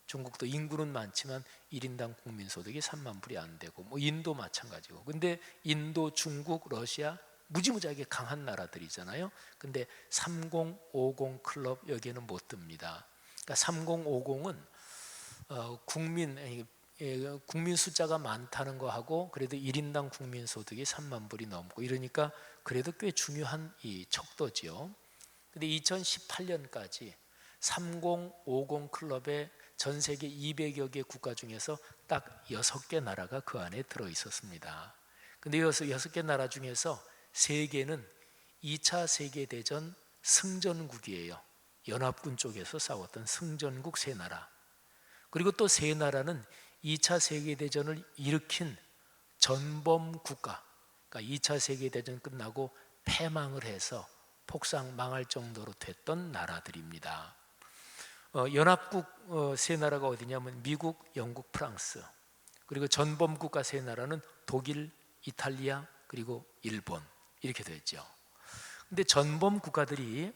S5: 중국도 인구는 많지만 1인당 국민소득이 3만 불이 안 되고 뭐 인도 마찬가지고. 근데 인도, 중국, 러시아 무지무지하게 강한 나라들이잖아요. 근데 3050 클럽 여기에는 못 듭니다. 그러니까 3050은 국민 숫자가 많다는 거하고 그래도 1인당 국민 소득이 3만 불이 넘고 이러니까 그래도 꽤 중요한 이 척도지요. 근데 2018년까지 3050 클럽에 전 세계 200여 개 국가 중에서 딱 6개 나라가 그 안에 들어 있었습니다. 근데 여기서 6개 나라 중에서 3개는 2차 세계대전 승전국이에요. 연합군 쪽에서 싸웠던 승전국 3나라. 그리고 또 3나라는 2차 세계대전을 일으킨 전범 국가. 그러니까 2차 세계대전 끝나고 패망을 해서 폭삭 망할 정도로 됐던 나라들입니다. 연합국 3나라가 어디냐면 미국, 영국, 프랑스. 그리고 전범 국가 3나라는 독일, 이탈리아, 그리고 일본. 이렇게 됐죠. 근데 전범 국가들이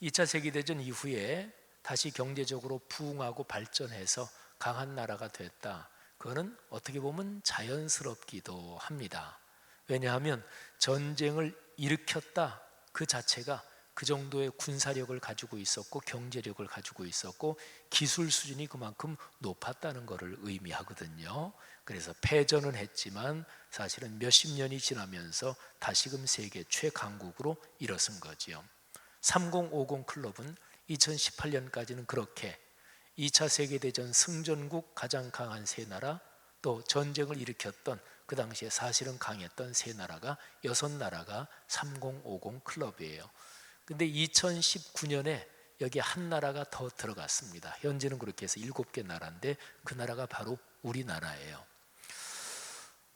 S5: 2차 세계대전 이후에 다시 경제적으로 부흥하고 발전해서 강한 나라가 됐다. 그거는 어떻게 보면 자연스럽기도 합니다. 왜냐하면 전쟁을 일으켰다 그 자체가 그 정도의 군사력을 가지고 있었고 경제력을 가지고 있었고 기술 수준이 그만큼 높았다는 것을 의미하거든요. 그래서 패전은 했지만 사실은 몇십 년이 지나면서 다시금 세계 최강국으로 일어선 거지요. 3050 클럽은 2018년까지는 그렇게 2차 세계대전 승전국 가장 강한 3나라 또 전쟁을 일으켰던 그 당시에 사실은 강했던 3나라가 6나라가 3050 클럽이에요. 근데 2019년에 여기 한 나라가 더 들어갔습니다. 현재는 그렇게 해서 7개 나라인데 그 나라가 바로 우리나라예요.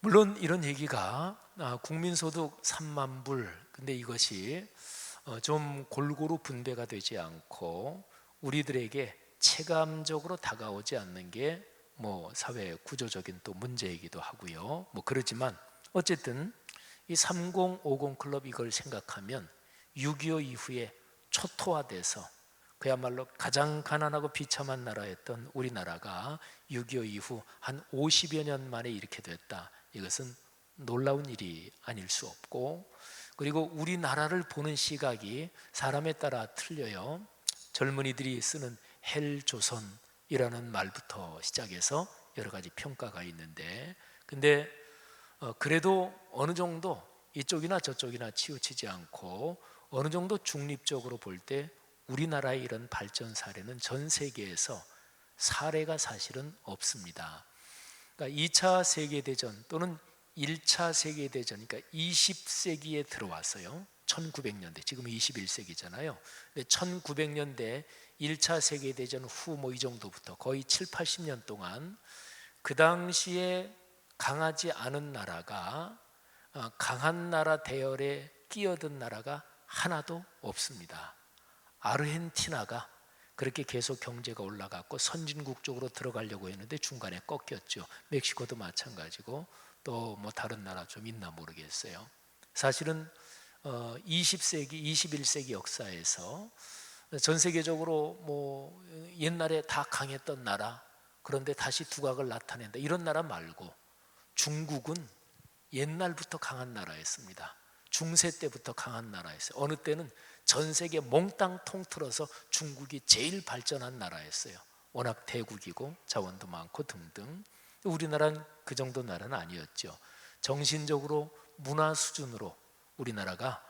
S5: 물론 이런 얘기가 국민소득 3만 불 근데 이것이 좀 골고루 분배가 되지 않고 우리들에게 체감적으로 다가오지 않는 게 뭐 사회 구조적인 또 문제이기도 하고요. 뭐 그렇지만 어쨌든 이 3050 클럽 이걸 생각하면 6.25 이후에 초토화돼서 그야말로 가장 가난하고 비참한 나라였던 우리나라가 6.25 이후 한 50여 년 만에 이렇게 됐다. 이것은 놀라운 일이 아닐 수 없고 그리고 우리나라를 보는 시각이 사람에 따라 틀려요. 젊은이들이 쓰는 헬조선이라는 말부터 시작해서 여러 가지 평가가 있는데 근데 그래도 어느 정도 이쪽이나 저쪽이나 치우치지 않고 어느 정도 중립적으로 볼 때 우리나라의 이런 발전 사례는 전 세계에서 사례가 사실은 없습니다. 그러니까 2차 세계대전 또는 1차 세계대전 그러니까 20세기에 들어왔어요. 1900년대 지금 21세기잖아요. 근데 1900년대 1차 세계대전 후 뭐 이 정도부터 거의 7, 80년 동안 그 당시에 강하지 않은 나라가 강한 나라 대열에 끼어든 나라가 하나도 없습니다. 아르헨티나가 그렇게 계속 경제가 올라갔고 선진국 쪽으로 들어가려고 했는데 중간에 꺾였죠. 멕시코도 마찬가지고 또 뭐 다른 나라 좀 있나 모르겠어요. 사실은 20세기, 21세기 역사에서 전 세계적으로 뭐 옛날에 다 강했던 나라 그런데 다시 두각을 나타낸다 이런 나라 말고 중국은 옛날부터 강한 나라였습니다. 중세 때부터 강한 나라였어요. 어느 때는 전 세계 몽땅 통틀어서 중국이 제일 발전한 나라였어요. 워낙 대국이고 자원도 많고 등등. 우리나라는 그 정도 나라는 아니었죠. 정신적으로 문화 수준으로 우리나라가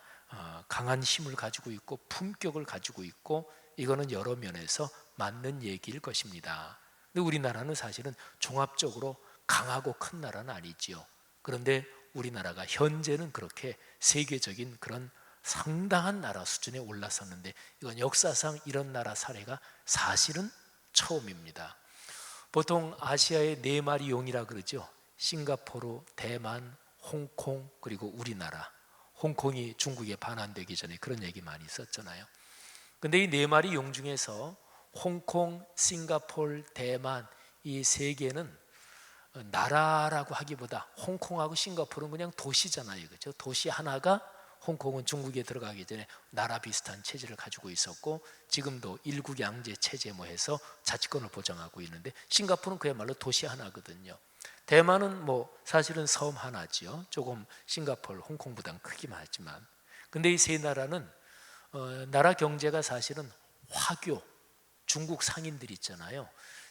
S5: 강한 힘을 가지고 있고 품격을 가지고 있고, 이거는 여러 면에서 맞는 얘기일 것입니다. 근데 우리나라는 사실은 종합적으로 강하고 큰 나라는 아니지요. 그런데 우리나라가 현재는 그렇게 세계적인 그런 상당한 나라 수준에 올라섰는데, 이건 역사상 이런 나라 사례가 사실은 처음입니다. 보통 아시아의 4마리 용이라 그러죠. 싱가포르, 대만, 홍콩, 그리고 우리나라. 홍콩이 중국에 반환되기 전에 그런 얘기 많이 썼잖아요. 근데 이 4마리 용 중에서 홍콩, 싱가포르, 대만, 이 3개는 나라라고 하기보다 홍콩하고 싱가포르는 그냥 도시잖아요. 그렇죠? 도시 하나가, 홍콩은 중국에 들어가기 전에 나라 비슷한 체제를 가지고 있었고, 지금도 일국양제 체제 뭐 해서 자치권을 보장하고 있는데, 싱가포르는 그야말로 도시 하나거든요. 대만은 뭐 사실은 섬 하나지요. 조금 싱가포르, 홍콩보다는 크기만 하지만. 근데 이 3나라는 나라 경제가 사실은 화교, 중국 상인들 있잖아요.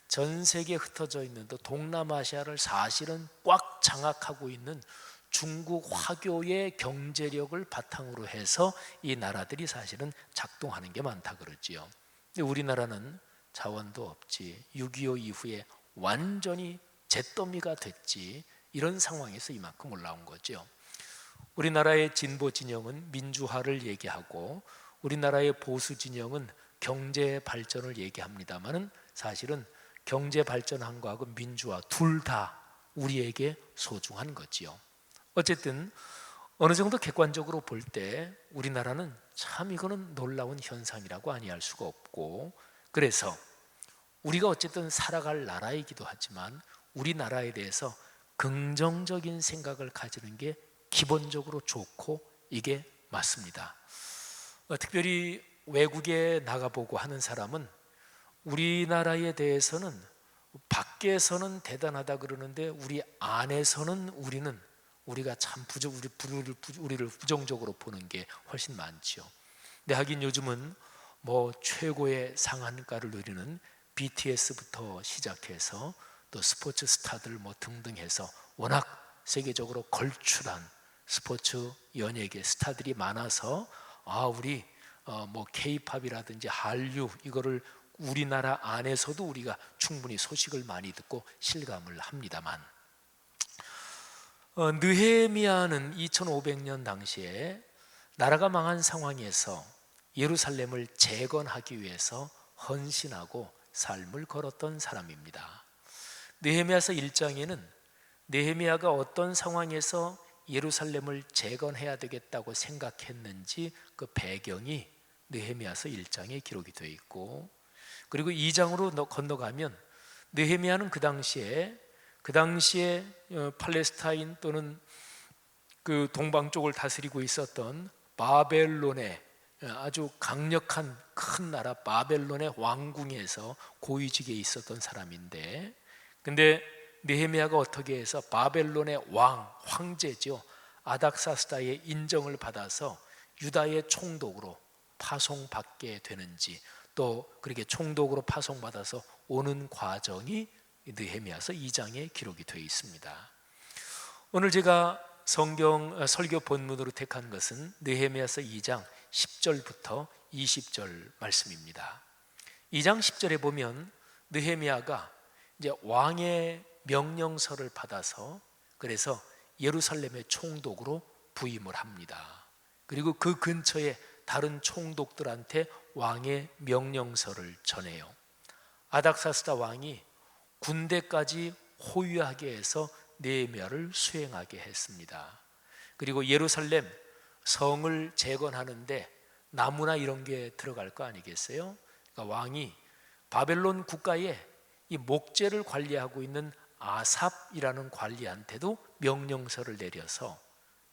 S5: 전 세계에 흩어져 있는데 동남아시아를 사실은 꽉 장악하고 있는 중국 화교의 경제력을 바탕으로 해서 이 나라들이 사실은 작동하는 게 많다 그러지요. 근데 우리나라는 자원도 없지, 6.25 이후에 완전히 잿더미가 됐지, 이런 상황에서 이만큼 올라온 거죠. 우리나라의 진보 진영은 민주화를 얘기하고, 우리나라의 보수 진영은 경제 발전을 얘기합니다만은, 사실은 경제 발전한 거하고 민주화 둘 다 우리에게 소중한 거지요. 어쨌든 어느 정도 객관적으로 볼 때 우리나라는 참 이거는 놀라운 현상이라고 아니할 수가 없고, 그래서 우리가 어쨌든 살아갈 나라이기도 하지만 우리나라에 대해서 긍정적인 생각을 가지는 게 기본적으로 좋고 이게 맞습니다. 특별히 외국에 나가보고 하는 사람은 우리나라에 대해서는 밖에서는 대단하다 그러는데 우리 안에서는 우리가 참 우리를 부정적으로 보는 게 훨씬 많죠. 근데 하긴 요즘은 뭐 최고의 상한가를 누리는 BTS부터 시작해서 또 스포츠 스타들 뭐 등등 해서 워낙 세계적으로 걸출한 스포츠 연예계 스타들이 많아서 우리 뭐 K-팝이라든지 한류 이거를 우리나라 안에서도 우리가 충분히 소식을 많이 듣고 실감을 합니다만, 느헤미야는 2500년 당시에 나라가 망한 상황에서 예루살렘을 재건하기 위해서 헌신하고 삶을 걸었던 사람입니다. 느헤미야서 1장에는 느헤미야가 어떤 상황에서 예루살렘을 재건해야 되겠다고 생각했는지 그 배경이 느헤미야서 1장에 기록이 되어 있고, 그리고 2장으로 건너가면 느헤미야는 그 당시에 팔레스타인 또는 그 동방 쪽을 다스리고 있었던 바벨론의 아주 강력한 큰 나라 바벨론의 왕궁에서 고위직에 있었던 사람인데, 근데 느헤미야가 어떻게 해서 바벨론의 황제죠, 아닥사스다의 인정을 받아서 유다의 총독으로 파송받게 되는지, 또 그렇게 총독으로 파송받아서 오는 과정이 느헤미야서 2장에 기록이 되어 있습니다. 오늘 제가 설교 본문으로 택한 것은 느헤미야서 2장 10절부터 20절 말씀입니다. 2장 10절에 보면 느헤미야가 이제 왕의 명령서를 받아서 그래서 예루살렘의 총독으로 부임을 합니다. 그리고 그 근처에 다른 총독들한테 왕의 명령서를 전해요. 아닥사스다 왕이 군대까지 호위하게 해서 느헤미야를 수행하게 했습니다. 그리고 예루살렘 성을 재건하는데 나무나 이런 게 들어갈 거 아니겠어요? 그러니까 왕이 바벨론 국가에 이 목재를 관리하고 있는 아삽이라는 관리한테도 명령서를 내려서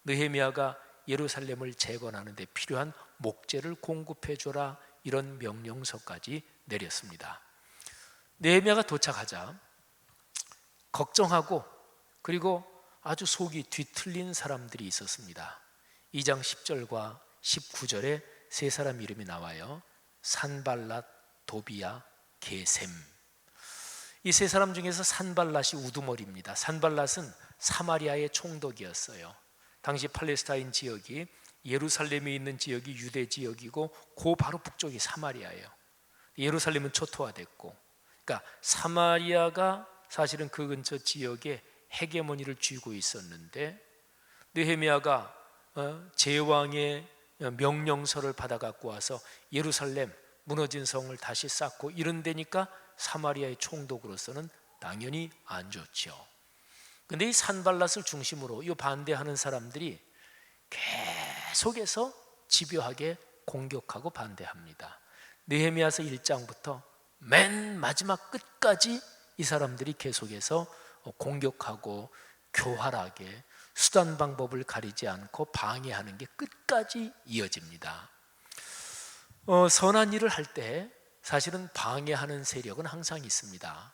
S5: 느헤미야가 예루살렘을 재건하는 데 필요한 목재를 공급해 줘라, 이런 명령서까지 내렸습니다. 느헤미야가 도착하자 걱정하고 그리고 아주 속이 뒤틀린 사람들이 있었습니다. 2장 10절과 19절에 세 사람 이름이 나와요. 산발랏, 도비야, 게셈. 이 세 사람 중에서 산발랏이 우두머리입니다. 산발랏은 사마리아의 총독이었어요. 당시 팔레스타인 지역이, 예루살렘에 있는 지역이 유대 지역이고 그 바로 북쪽이 사마리아예요. 예루살렘은 초토화됐고, 그러니까 사마리아가 사실은 그 근처 지역에 헤게모니를 쥐고 있었는데, 느헤미야가 제왕의 명령서를 받아 갖고 와서 예루살렘 무너진 성을 다시 쌓고 이런 데니까 사마리아의 총독으로서는 당연히 안 좋죠. 근데 이 산발랏을 중심으로 이 반대하는 사람들이 계속해서 집요하게 공격하고 반대합니다. 느헤미야서 1장부터 맨 마지막 끝까지 이 사람들이 계속해서 공격하고 교활하게 수단 방법을 가리지 않고 방해하는 게 끝까지 이어집니다. 선한 일을 할 때 사실은 방해하는 세력은 항상 있습니다.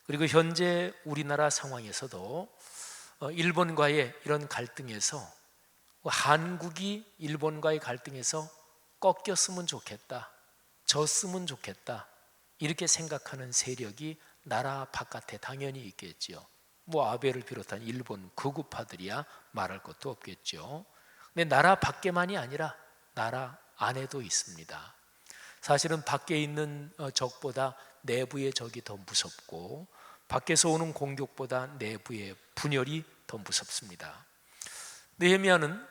S5: 그리고 현재 우리나라 상황에서도 일본과의 이런 갈등에서, 한국이 일본과의 갈등에서 꺾였으면 좋겠다, 졌으면 좋겠다, 이렇게 생각하는 세력이 나라 바깥에 당연히 있겠죠. 아베를 비롯한 일본 극우파들이야 말할 것도 없겠죠. 근데 나라 밖에만이 아니라 나라 안에도 있습니다. 사실은 밖에 있는 적보다 내부의 적이 더 무섭고, 밖에서 오는 공격보다 내부의 분열이 더 무섭습니다. 느헤미야는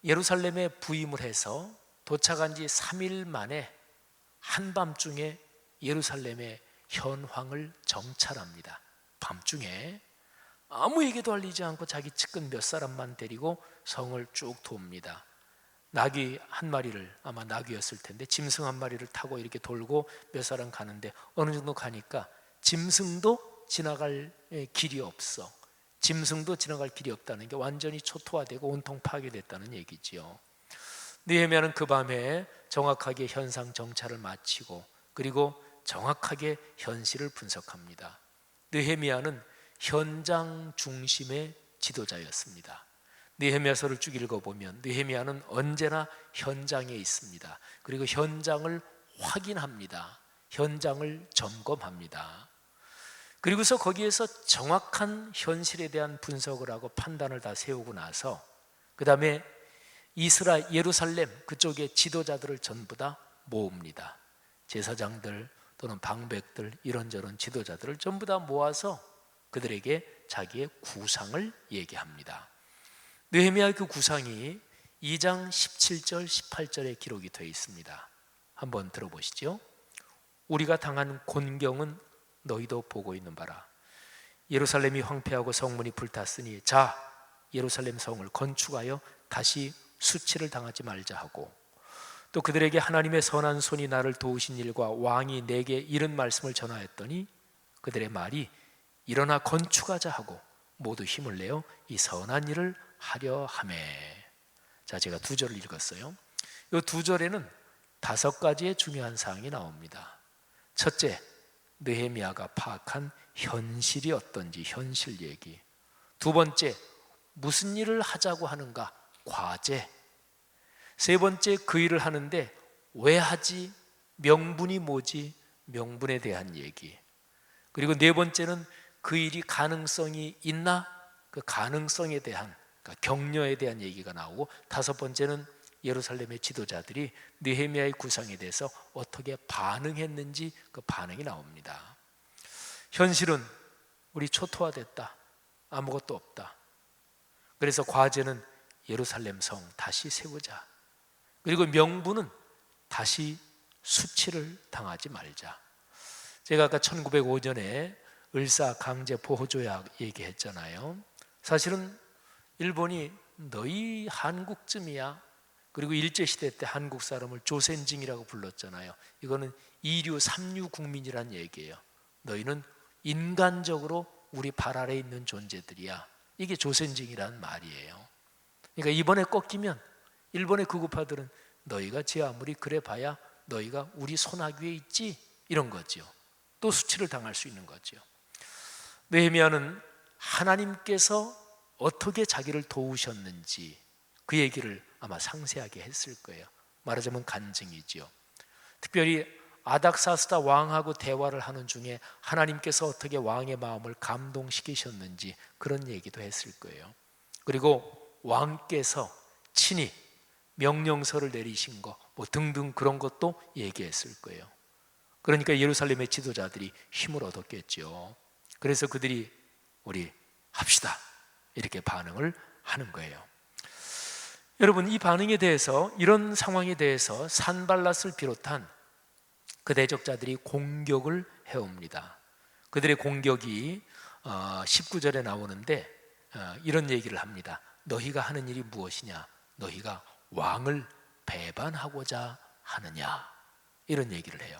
S5: 예루살렘에 부임을 해서 도착한 지 3일 만에 한밤중에 예루살렘의 현황을 정찰합니다. 밤중에 아무에게도 알리지 않고 자기 측근 몇 사람만 데리고 성을 쭉 돕니다. 나귀 한 마리를, 아마 나귀였을 텐데 짐승 한 마리를 타고 이렇게 돌고 몇 사람 가는데 어느 정도 가니까 짐승도 지나갈 길이 없어. 짐승도 지나갈 길이 없다는 게 완전히 초토화되고 온통 파괴됐다는 얘기지요. 느헤미야는 그 밤에 정확하게 현상 정찰을 마치고 그리고 정확하게 현실을 분석합니다. 느헤미야는 현장 중심의 지도자였습니다. 느헤미야서를 쭉 읽어보면 느헤미야는 언제나 현장에 있습니다. 그리고 현장을 확인합니다. 현장을 점검합니다. 그리고서 거기에서 정확한 현실에 대한 분석을 하고 판단을 다 세우고 나서 그 다음에 예루살렘 그쪽의 지도자들을 전부 다 모읍니다. 제사장들 또는 방백들, 이런저런 지도자들을 전부 다 모아서 그들에게 자기의 구상을 얘기합니다. 느헤미야의 그 구상이 2장 17절 18절에 기록이 되어 있습니다. 한번 들어보시죠. 우리가 당한 곤경은 너희도 보고 있는 바라. 예루살렘이 황폐하고 성문이 불탔으니 자, 예루살렘 성을 건축하여 다시 수치를 당하지 말자 하고, 또 그들에게 하나님의 선한 손이 나를 도우신 일과 왕이 내게 이런 말씀을 전하였더니 그들의 말이 일어나 건축하자 하고 모두 힘을 내어 이 선한 일을 하려 하매. 자, 제가 2절을 읽었어요. 이 2절에는 5가지의 중요한 사항이 나옵니다. 첫째, 느헤미야가 파악한 현실이 어떤지 현실 얘기. 두 번째, 무슨 일을 하자고 하는가, 과제. 세 번째, 그 일을 하는데 왜 하지, 명분이 뭐지, 명분에 대한 얘기. 그리고 네 번째는 그 일이 가능성이 있나, 그 가능성에 대한, 그러니까 격려에 대한 얘기가 나오고, 5번째는 예루살렘의 지도자들이 느헤미야의 구상에 대해서 어떻게 반응했는지 그 반응이 나옵니다. 현실은 우리 초토화됐다, 아무것도 없다. 그래서 과제는 예루살렘 성 다시 세우자. 그리고 명분은 다시 수치를 당하지 말자. 제가 아까 1905년에 을사 강제 보호조약 얘기했잖아요. 사실은 일본이 너희 한국쯤이야. 그리고 일제시대 때 한국 사람을 조센징이라고 불렀잖아요. 이거는 2류, 3류 국민이란 얘기예요. 너희는 인간적으로 우리 발 아래에 있는 존재들이야. 이게 조센징이란 말이에요. 그러니까 이번에 꺾이면 일본의 극우파들은 너희가 제 아무리 그래 봐야 너희가 우리 손아귀에 있지, 이런 거죠. 또 수치를 당할 수 있는 거죠. 느헤미야는 하나님께서 어떻게 자기를 도우셨는지 그 얘기를 아마 상세하게 했을 거예요. 말하자면 간증이죠. 특별히 아닥사스다 왕하고 대화를 하는 중에 하나님께서 어떻게 왕의 마음을 감동시키셨는지 그런 얘기도 했을 거예요. 그리고 왕께서 친히 명령서를 내리신 거 뭐 등등 그런 것도 얘기했을 거예요. 그러니까 예루살렘의 지도자들이 힘을 얻었겠죠. 그래서 그들이 우리 합시다 이렇게 반응을 하는 거예요. 여러분, 이 반응에 대해서, 이런 상황에 대해서 산발랏을 비롯한 그 대적자들이 공격을 해옵니다. 그들의 공격이 19절에 나오는데 이런 얘기를 합니다. 너희가 하는 일이 무엇이냐? 너희가 왕을 배반하고자 하느냐? 이런 얘기를 해요.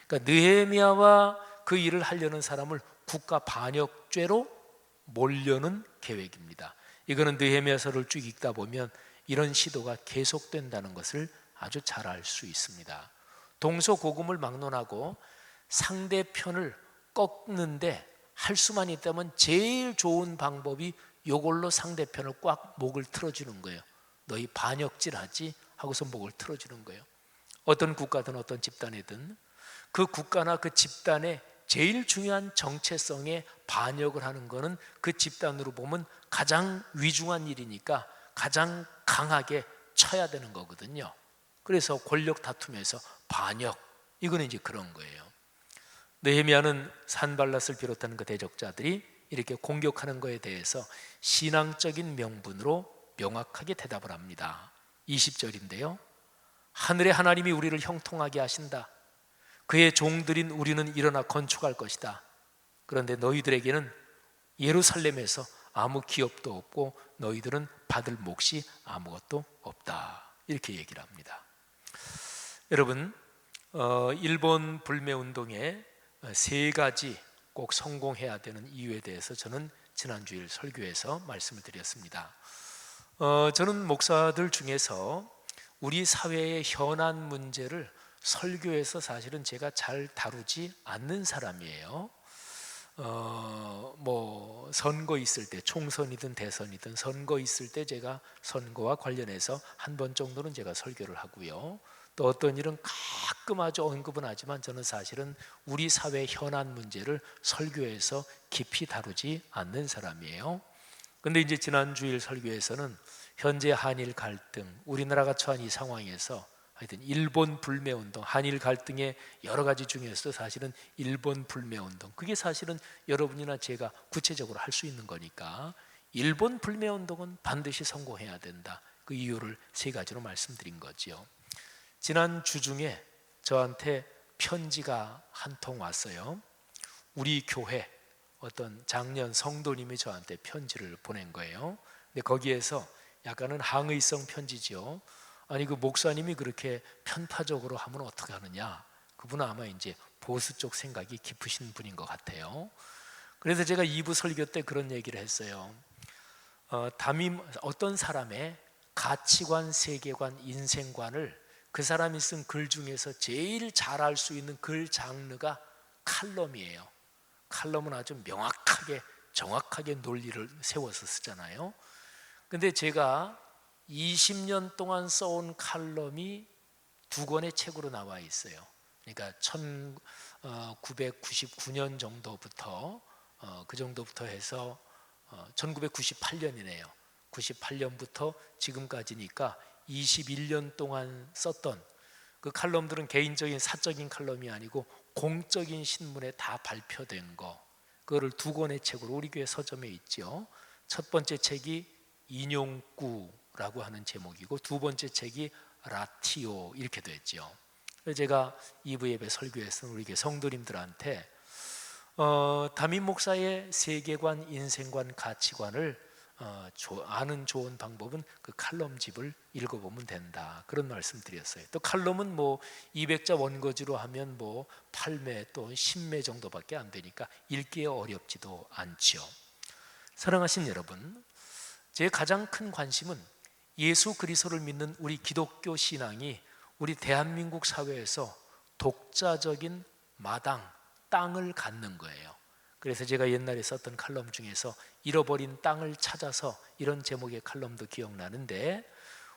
S5: 그러니까 느헤미야와 그 일을 하려는 사람을 국가 반역죄로 몰려는 계획입니다. 이거는 느헤미야서를 쭉 읽다 보면 이런 시도가 계속된다는 것을 아주 잘 알 수 있습니다. 동서고금을 막론하고 상대편을 꺾는데 할 수만 있다면 제일 좋은 방법이 이걸로 상대편을 꽉 목을 틀어주는 거예요. 너희 반역질하지? 하고서 목을 틀어주는 거예요. 어떤 국가든 어떤 집단이든 그 국가나 그 집단의 제일 중요한 정체성에 반역을 하는 것은 그 집단으로 보면 가장 위중한 일이니까 가장 강하게 쳐야 되는 거거든요. 그래서 권력 다툼에서 반역, 이거는 이제 그런 거예요. 느헤미야는 산발랏을 비롯한 그 대적자들이 이렇게 공격하는 것에 대해서 신앙적인 명분으로 명확하게 대답을 합니다. 20절인데요. 하늘의 하나님이 우리를 형통하게 하신다. 그의 종들인 우리는 일어나 건축할 것이다. 그런데 너희들에게는 예루살렘에서 아무 기업도 없고 너희들은 받을 몫이 아무것도 없다. 이렇게 얘기를 합니다. 여러분, 일본 불매운동에 세 가지 꼭 성공해야 되는 이유에 대해서 저는 지난 주일 설교에서 말씀을 드렸습니다. 저는 목사들 중에서 우리 사회의 현안 문제를 설교에서 사실은 제가 잘 다루지 않는 사람이에요. 뭐 선거 있을 때, 총선이든 대선이든 선거 있을 때 제가 선거와 관련해서 한 번 정도는 제가 설교를 하고요. 또 어떤 일은 가끔 아주 언급은 하지만 저는 사실은 우리 사회 현안 문제를 설교에서 깊이 다루지 않는 사람이에요. 근데 이제 지난 주일 설교에서는 현재 한일 갈등, 우리나라가 처한 이 상황에서 하여튼 일본 불매운동, 한일 갈등의 여러 가지 중에서도 사실은 일본 불매운동, 그게 사실은 여러분이나 제가 구체적으로 할 수 있는 거니까 일본 불매운동은 반드시 성공해야 된다. 그 이유를 세 가지로 말씀드린 거지요. 지난 주 중에 저한테 편지가 한 통 왔어요. 우리 교회 어떤 장년 성도님이 저한테 편지를 보낸 거예요. 근데 거기에서 약간은 항의성 편지죠. 아니 그 목사님이 그렇게 편파적으로 하면 어떻게 하느냐. 그분은 아마 이제 보수 쪽 생각이 깊으신 분인 것 같아요. 그래서 제가 2부 설교 때 그런 얘기를 했어요. 담임 어떤 사람의 가치관, 세계관, 인생관을 그 사람이 쓴 글 중에서 제일 잘 알 수 있는 글 장르가 칼럼이에요. 칼럼은 아주 명확하게 정확하게 논리를 세워서 쓰잖아요. 근데 제가 20년 동안 써온 칼럼이 2권의 책으로 나와 있어요. 그러니까 1999년 정도부터 그 정도부터 해서 1998년이네요. 98년부터 지금까지니까 21년 동안 썼던 그 칼럼들은 개인적인 사적인 칼럼이 아니고 공적인 신문에 다 발표된 거, 그거를 2권의 책으로 우리 교회 서점에 있죠. 첫 번째 책이 인용구라고 하는 제목이고 두 번째 책이 라티오 이렇게 됐죠. 제가 2부 예배 설교에서는 우리 교회 성도님들한테 담임 목사의 세계관, 인생관, 가치관을 아는 좋은 방법은 그 칼럼집을 읽어보면 된다. 그런 말씀 드렸어요. 또 칼럼은 뭐 200자 원고지로 하면 뭐 8매 또 10매 정도밖에 안 되니까 읽기에 어렵지도 않죠. 사랑하신 여러분, 제 가장 큰 관심은 예수 그리스도를 믿는 우리 기독교 신앙이 우리 대한민국 사회에서 독자적인 마당, 땅을 갖는 거예요. 그래서 제가 옛날에 썼던 칼럼 중에서 잃어버린 땅을 찾아서 이런 제목의 칼럼도 기억나는데,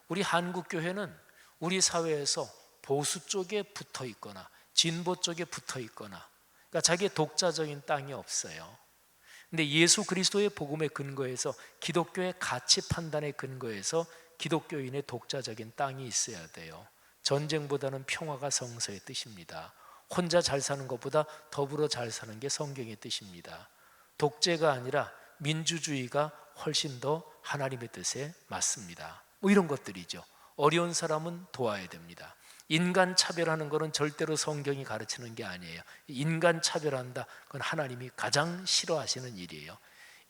S5: 우리 한국교회는 우리 사회에서 보수 쪽에 붙어 있거나 진보 쪽에 붙어 있거나, 그러니까 자기의 독자적인 땅이 없어요. 근데 예수 그리스도의 복음의 근거에서, 기독교의 가치 판단의 근거에서 기독교인의 독자적인 땅이 있어야 돼요. 전쟁보다는 평화가 성서의 뜻입니다. 혼자 잘 사는 것보다 더불어 잘 사는 게 성경의 뜻입니다. 독재가 아니라 민주주의가 훨씬 더 하나님의 뜻에 맞습니다. 뭐 이런 것들이죠. 어려운 사람은 도와야 됩니다. 인간 차별하는 것은 절대로 성경이 가르치는 게 아니에요. 인간 차별한다, 그건 하나님이 가장 싫어하시는 일이에요.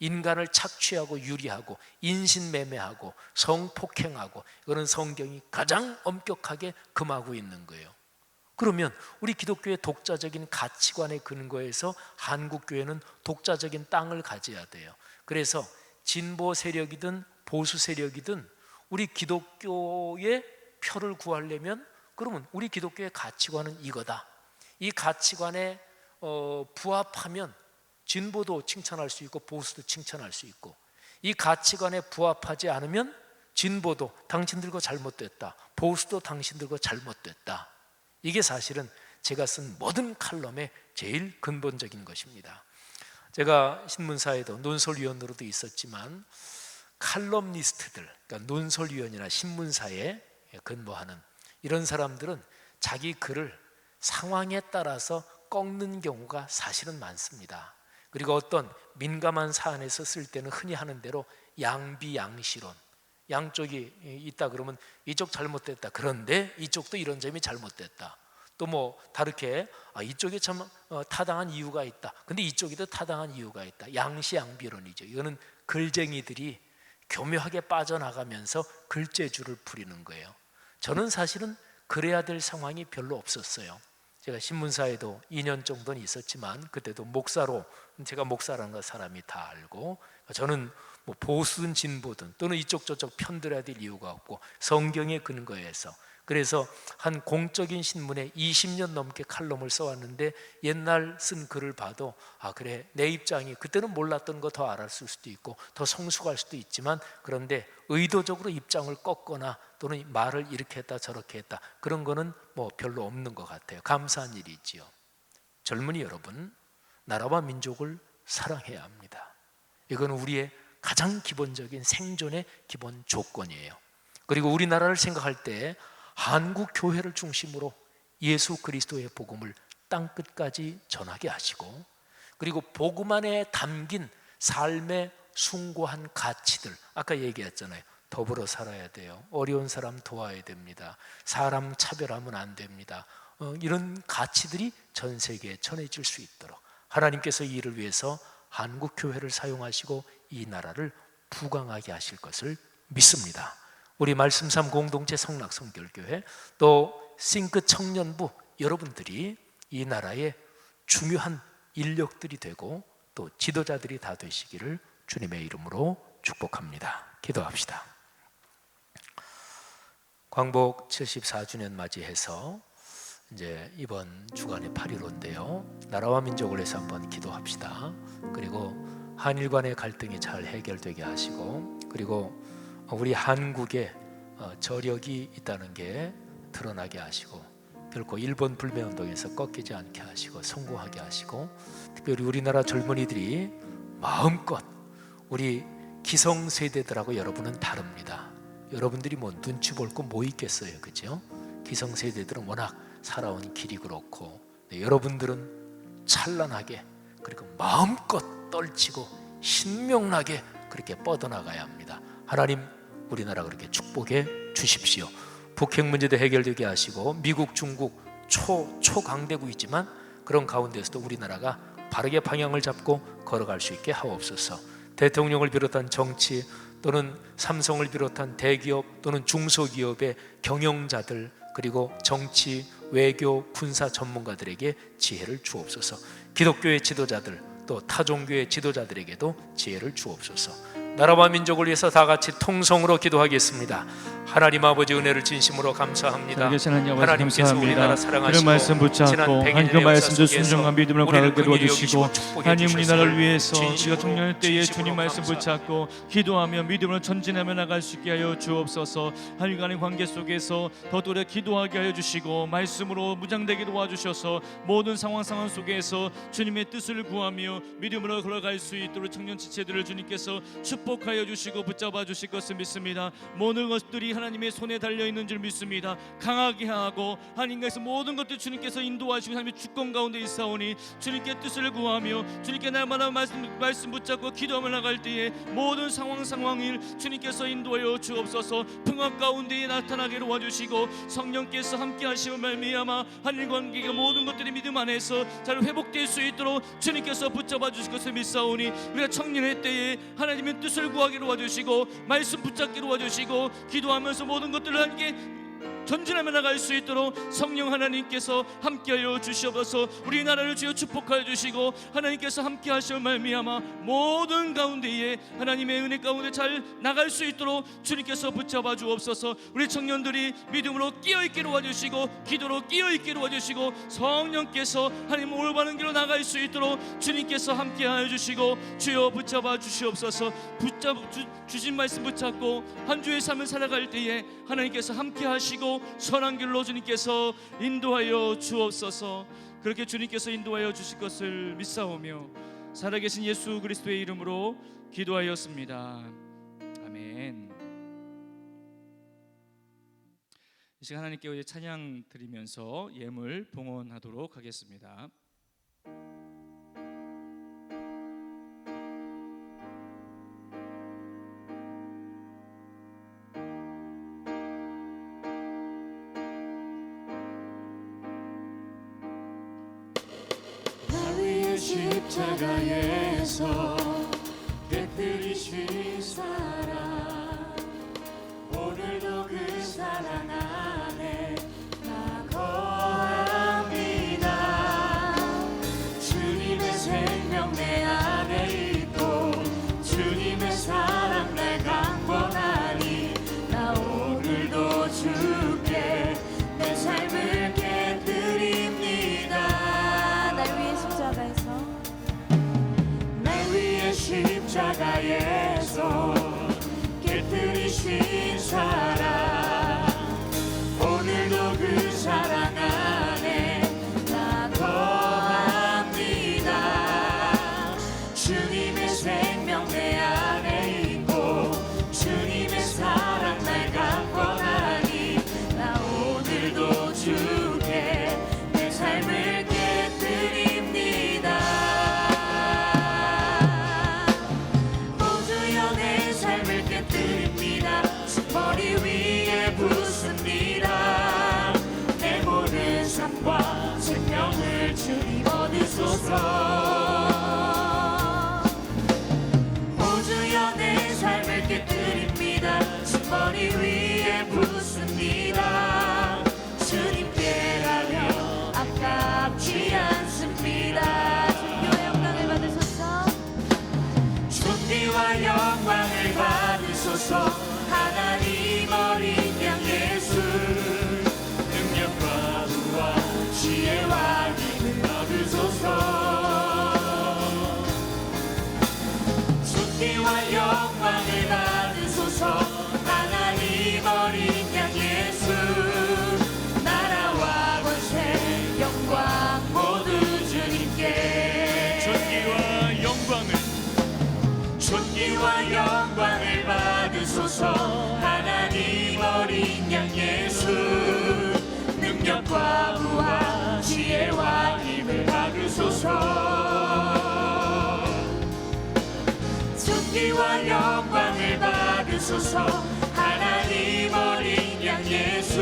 S5: 인간을 착취하고 유리하고 인신매매하고 성폭행하고, 이거는 성경이 가장 엄격하게 금하고 있는 거예요. 그러면 우리 기독교의 독자적인 가치관의 근거에서 한국교회는 독자적인 땅을 가져야 돼요. 그래서 진보 세력이든 보수 세력이든 우리 기독교의 표를 구하려면, 그러면 우리 기독교의 가치관은 이거다, 이 가치관에 부합하면 진보도 칭찬할 수 있고 보수도 칭찬할 수 있고, 이 가치관에 부합하지 않으면 진보도 당신들 거 잘못됐다, 보수도 당신들 거 잘못됐다. 이게 사실은 제가 쓴 모든 칼럼의 제일 근본적인 것입니다. 제가 신문사에도 논설위원으로도 있었지만, 칼럼니스트들, 그러니까 논설위원이나 신문사에 근무하는 이런 사람들은 자기 글을 상황에 따라서 꺾는 경우가 사실은 많습니다. 그리고 어떤 민감한 사안에서 쓸 때는 흔히 하는 대로 양비양시론, 양쪽이 있다 그러면 이쪽 잘못됐다, 그런데 이쪽도 이런 점이 잘못됐다, 또 뭐 다르게 이쪽에 참 타당한 이유가 있다, 근데 이쪽에도 타당한 이유가 있다, 양시양비론이죠. 이거는 글쟁이들이 교묘하게 빠져나가면서 글재주를 부리는 거예요. 저는 사실은 그래야 될 상황이 별로 없었어요. 제가 신문사에도 2년 정도는 있었지만, 그때도 목사로, 제가 목사라는 거 사람이 다 알고, 저는 뭐 보수든 진보든 또는 이쪽 저쪽 편들어야 될 이유가 없고 성경의 근거에서, 그래서 한 공적인 신문에 20년 넘게 칼럼을 써왔는데, 옛날 쓴 글을 봐도 그래, 내 입장이 그때는 몰랐던 거 더 알았을 수도 있고 더 성숙할 수도 있지만, 그런데 의도적으로 입장을 꺾거나 또는 말을 이렇게 했다 저렇게 했다, 그런 거는 뭐 별로 없는 것 같아요. 감사한 일이지요. 젊은이 여러분, 나라와 민족을 사랑해야 합니다. 이건 우리의 가장 기본적인 생존의 기본 조건이에요. 그리고 우리나라를 생각할 때 한국 교회를 중심으로 예수 그리스도의 복음을 땅끝까지 전하게 하시고, 그리고 복음 안에 담긴 삶의 숭고한 가치들, 아까 얘기했잖아요. 더불어 살아야 돼요. 어려운 사람 도와야 됩니다. 사람 차별하면 안 됩니다. 이런 가치들이 전 세계에 전해질 수 있도록 하나님께서 이 일을 위해서 한국 교회를 사용하시고 이 나라를 부강하게 하실 것을 믿습니다. 우리 말씀삼 공동체 성락성결교회, 또 싱크 청년부 여러분들이 이 나라의 중요한 인력들이 되고 또 지도자들이 다 되시기를 주님의 이름으로 축복합니다. 기도합시다. 광복 74주년 맞이해서 이제 이번 주간에 8.15인데요. 나라와 민족을 위해서 한번 기도합시다. 그리고 한일 간의 갈등이 잘 해결되게 하시고, 그리고 우리 한국에 저력이 있다는 게 드러나게 하시고, 결코 일본 불매운동에서 꺾이지 않게 하시고 성공하게 하시고, 특별히 우리나라 젊은이들이 마음껏, 우리 기성세대들하고 여러분은 다릅니다. 여러분들이 뭐 눈치 볼 거 뭐 있겠어요, 그죠? 기성세대들은 워낙 살아온 길이 그렇고, 여러분들은 찬란하게, 그리고 마음껏 떨치고 신명나게 그렇게 뻗어나가야 합니다. 하나님, 우리나라 그렇게 축복해 주십시오. 북핵 문제도 해결되게 하시고, 미국, 중국 초강대국이지만 그런 가운데서도 우리나라가 바르게 방향을 잡고 걸어갈 수 있게 하옵소서. 대통령을 비롯한 정치, 또는 삼성을 비롯한 대기업 또는 중소기업의 경영자들, 그리고 정치, 외교, 군사 전문가들에게 지혜를 주옵소서. 기독교의 지도자들, 또 타종교의 지도자들에게도 지혜를 주옵소서. 나라와 민족을 위해서 다 같이 통성으로 기도하겠습니다. 하나님 아버지 은혜를 진심으로 감사합니다.
S1: 살아계신 하나님 아버지
S5: 하나님께서 우리나라
S1: 감사합니다.
S5: 사랑하시고
S1: 그런 말씀 붙잡고
S5: 지난 100일
S1: 하나님 그 말씀도
S5: 역사 속에서
S1: 순종과 믿음으로
S5: 우리를
S1: 가게
S5: 긍휼히
S1: 도와주시고
S5: 여기시고 축복해
S1: 하나님 우리나라를
S5: 주셨음을
S1: 위해서 우리가
S5: 진심으로,
S1: 청년의 때에
S5: 진심으로
S1: 주님 말씀
S5: 감사합니다.
S1: 붙잡고 기도하며 믿음으로 전진하며 나갈 수 있게 하여 주옵소서. 하나님과의 관계 속에서 더욱더 기도하게 하여 주시고 말씀으로 무장되게 도와주셔서 모든 상황 속에서 주님의 뜻을 구하며 믿음으로 걸어갈 수 있도록 청년 지체들을 주님께서 축복하여 주시고 붙잡아 주실 것을 믿습니다. 모든 것들이 하나님의 손에 달려있는 줄 믿습니다. 강하게 하고 하나님께서 모든 것들 주님께서 인도하시고 하나님의 주권 가운데 있사오니 주님께 뜻을 구하며 주님께 날마다 말씀 붙잡고 기도하며 나갈 때에 모든 상황일 주님께서 인도하여 주옵소서. 평안 가운데에 나타나게 도와주시고 성령께서 함께 하시며 말미암아 하나님 관계가 모든 것들이 믿음 안에서 잘 회복될 수 있도록 주님께서 붙잡아 주실 것을 믿사오니 우리가 청년의 때에 하나님의 뜻을 구하게 도와주시고 말씀 붙잡게 도와주시고 기도하면서 모든 것들을 함께 전진하며 나갈 수 있도록 성령 하나님께서 함께하여 주시옵소서. 우리나라를 주여 축복하여 주시고 하나님께서 함께하시어 말미암아 모든 가운데에 하나님의 은혜 가운데 잘 나갈 수 있도록 주님께서 붙잡아 주옵소서. 우리 청년들이 믿음으로 끼어있게 도와주시고 기도로 끼어있게 도와주시고 성령께서 하나님 올바른 길로 나갈 수 있도록 주님께서 함께하여 주시고 주여 붙잡아 주시옵소서. 주신 말씀 붙잡고 한 주의 삶을 살아갈 때에 하나님께서 함께하시고 선한 길로 주님께서 인도하여 주옵소서. 그렇게 주님께서 인도하여 주실 것을 믿사오며 살아계신 예수 그리스도의 이름으로 기도하였습니다. 아멘. 이 시간 하나님께 찬양 드리면서 예물 봉헌하도록 하겠습니다.
S6: 십자가에서 깨뜨리신 사랑 오늘도 그 사랑 안에 나 거합니다. 주님의 생명 내 안에 있고 주님의 사랑 날 강권하니 나 오늘도 주께 내 삶을 깨뜨립니다. 십자가에서 깨뜨리신 사랑 오늘도 그 사랑 안에 나 거합니다. 주님의 생명 내 안에 있고 주님의 사랑 날 강권하니 나 오늘도 주께 내 삶을 깨뜨립니다. 머리 위에 붓습니다. 내 모든 삶과 생명을 주님 얻으소서. 오주여 내 삶을 깨뜨립니다. 머리 위에 붓습니다. 주님께라면 아깝지 않습니다. 존귀와 영광을 받으소서. 존귀와 영광을 받으소서. 하나님 어린 양 예수 능력과 부와 지혜와 힘을 받으소서. 존귀와 영광을 받으소서. 하나님 어린 양 예수 나라와 권세 영광 모두 주님께. 존귀와 영광을 받으소서. 하나님 어린 양 예수 능력과 부와 지혜와 힘을 받으소서. 존귀와 영광을 받으소서. 하나님 어린 양 예수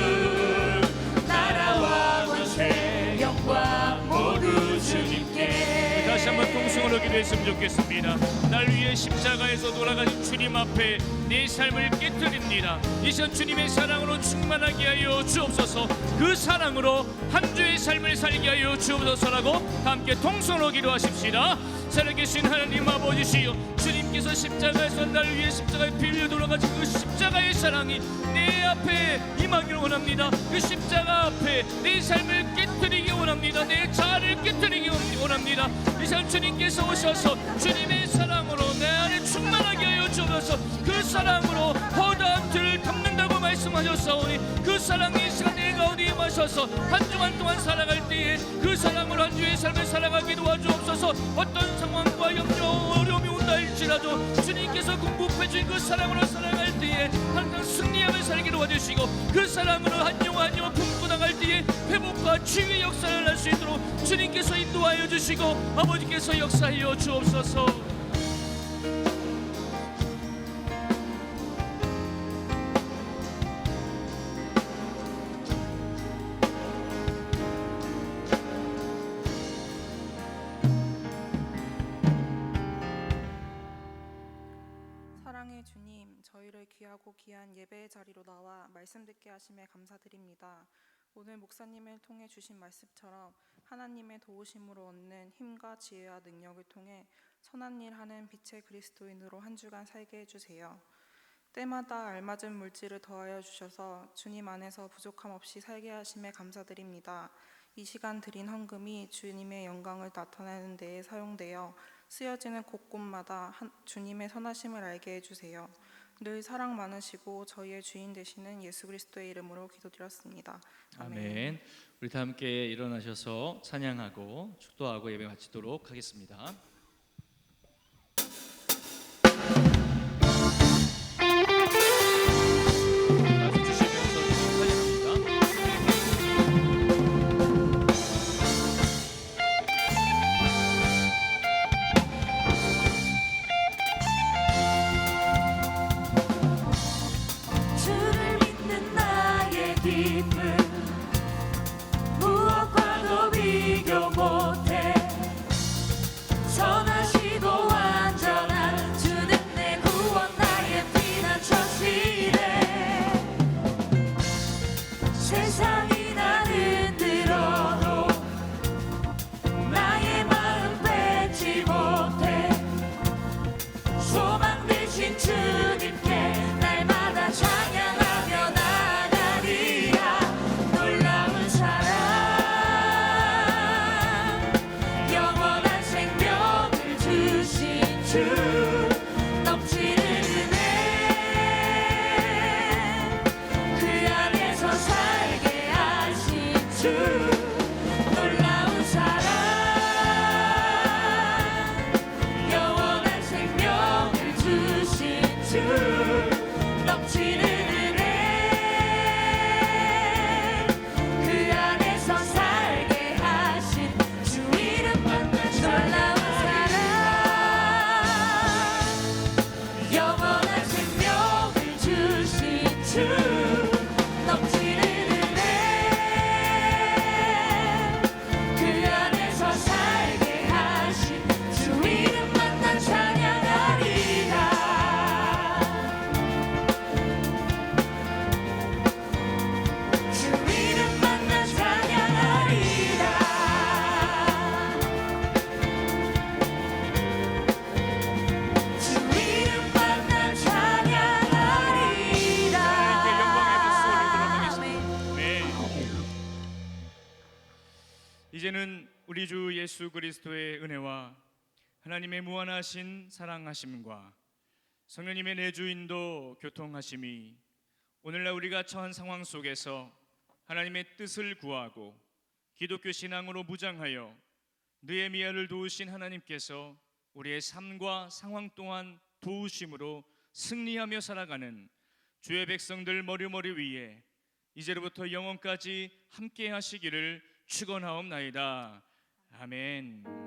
S6: 나라와 권세 영광 모두 주님께.
S1: 다시 한번 통성으로
S7: 그런 기도 했으면 좋겠습니다. 날 위해 십자가에서 돌아가신 주님 앞에 내 삶을 깨뜨립니다. 이전 주님의 사랑으로 충만하게 하여 주옵소서. 그 사랑으로 한 주의 삶을 살게 하여 주옵소서라고 함께 통성으로 기도하십시다. 살아계신 하나님 아버지시여, 주님께서 십자가에서 날 위해 십자가에 피 흘려 돌아가신 그 십자가의 사랑이 내 앞에 임하기를 원합니다. 그 십자가 앞에 내 삶을 깨뜨리기 원합니다. 내 자아를 깨뜨리기 원합니다. 이 시간 주님께서 오셔서 주님의 사랑으로 내 안에 충만하게 하여 주옵소서. 그 사랑으로 허다한 틀을 덮는다고 말씀하셨사오니 그 사랑이 이 시간 내 가운데 임하셔서 한 주간 동안 살아갈 때에 그 사랑으로 한 주의 삶을 살아가게 도와주옵소서. 어떤 상황과 염려 어려움이 온다 할지라도 주님께서 공급해 주신 그 사랑으로 살아갈 때에 항상 승리하며 살게 도와주시고, 그 사랑으로 한 영혼 한 영혼 품고 나갈 때에 회복과 치유의 역사를 할 수 있도록 주님께서 인도하여 주시고 아버지께서 역사하여 주옵소서.
S8: 사랑의 주님, 저희를 귀하고 귀한 예배의 자리로 나와 말씀 듣게 하심에 감사드립니다. 오늘 목사님을 통해 주신 말씀처럼 하나님의 도우심으로 얻는 힘과 지혜와 능력을 통해 선한 일 하는 빛의 그리스도인으로 한 주간 살게 해주세요. 때마다 알맞은 물질을 더하여 주셔서 주님 안에서 부족함 없이 살게 하심에 감사드립니다. 이 시간 드린 헌금이 주님의 영광을 나타내는 데에 사용되어 쓰여지는 곳곳마다 주님의 선하심을 알게 해주세요. 늘 사랑 많으시고 저희의 주인 되시는 예수 그리스도의 이름으로 기도드렸습니다.
S1: 아멘. 우리 다 함께 일어나셔서 찬양하고 축도하고 예배 마치도록 하겠습니다.
S6: 주를 믿는 나의 기쁨 무엇과도 비교 못해. 선하시고 완전한 주는 내 구원 나의 피난처시래. 세상이 나를 들어도 나의 마음 뺏지 못해. 소망 되신 주님께 날마다 찬양하며 나가리라. 놀라운 사랑 영원한 생명을 주신 주 넘치는 은혜 그 안에서 살게 하신 주 놀라운 사랑 영원한 생명을 주신 주 넘치는 은혜 그 안에서 살게 하신 주 이름 만나 놀라운 사랑 영원한 생명을 주신 주 넘치는 은혜 그 안에서 살게 하신 주 이름 만나 찬양하리라. 주 이름 만나 찬양하리라. 주 이름 만나 찬양하리라.
S7: 이제는 우리 주 예수 그리스도의 은혜와 하나님의 무한하신 사랑하심과 성령님의 내주인도 교통하심이 오늘날 우리가 처한 상황 속에서 하나님의 뜻을 구하고 기독교 신앙으로 무장하여 느헤미야를 도우신 하나님께서 우리의 삶과 상황 또한 도우심으로 승리하며 살아가는 주의 백성들 머리머리 위에 이제로부터 영원까지 함께 하시기를 축원하옵나이다. 아멘.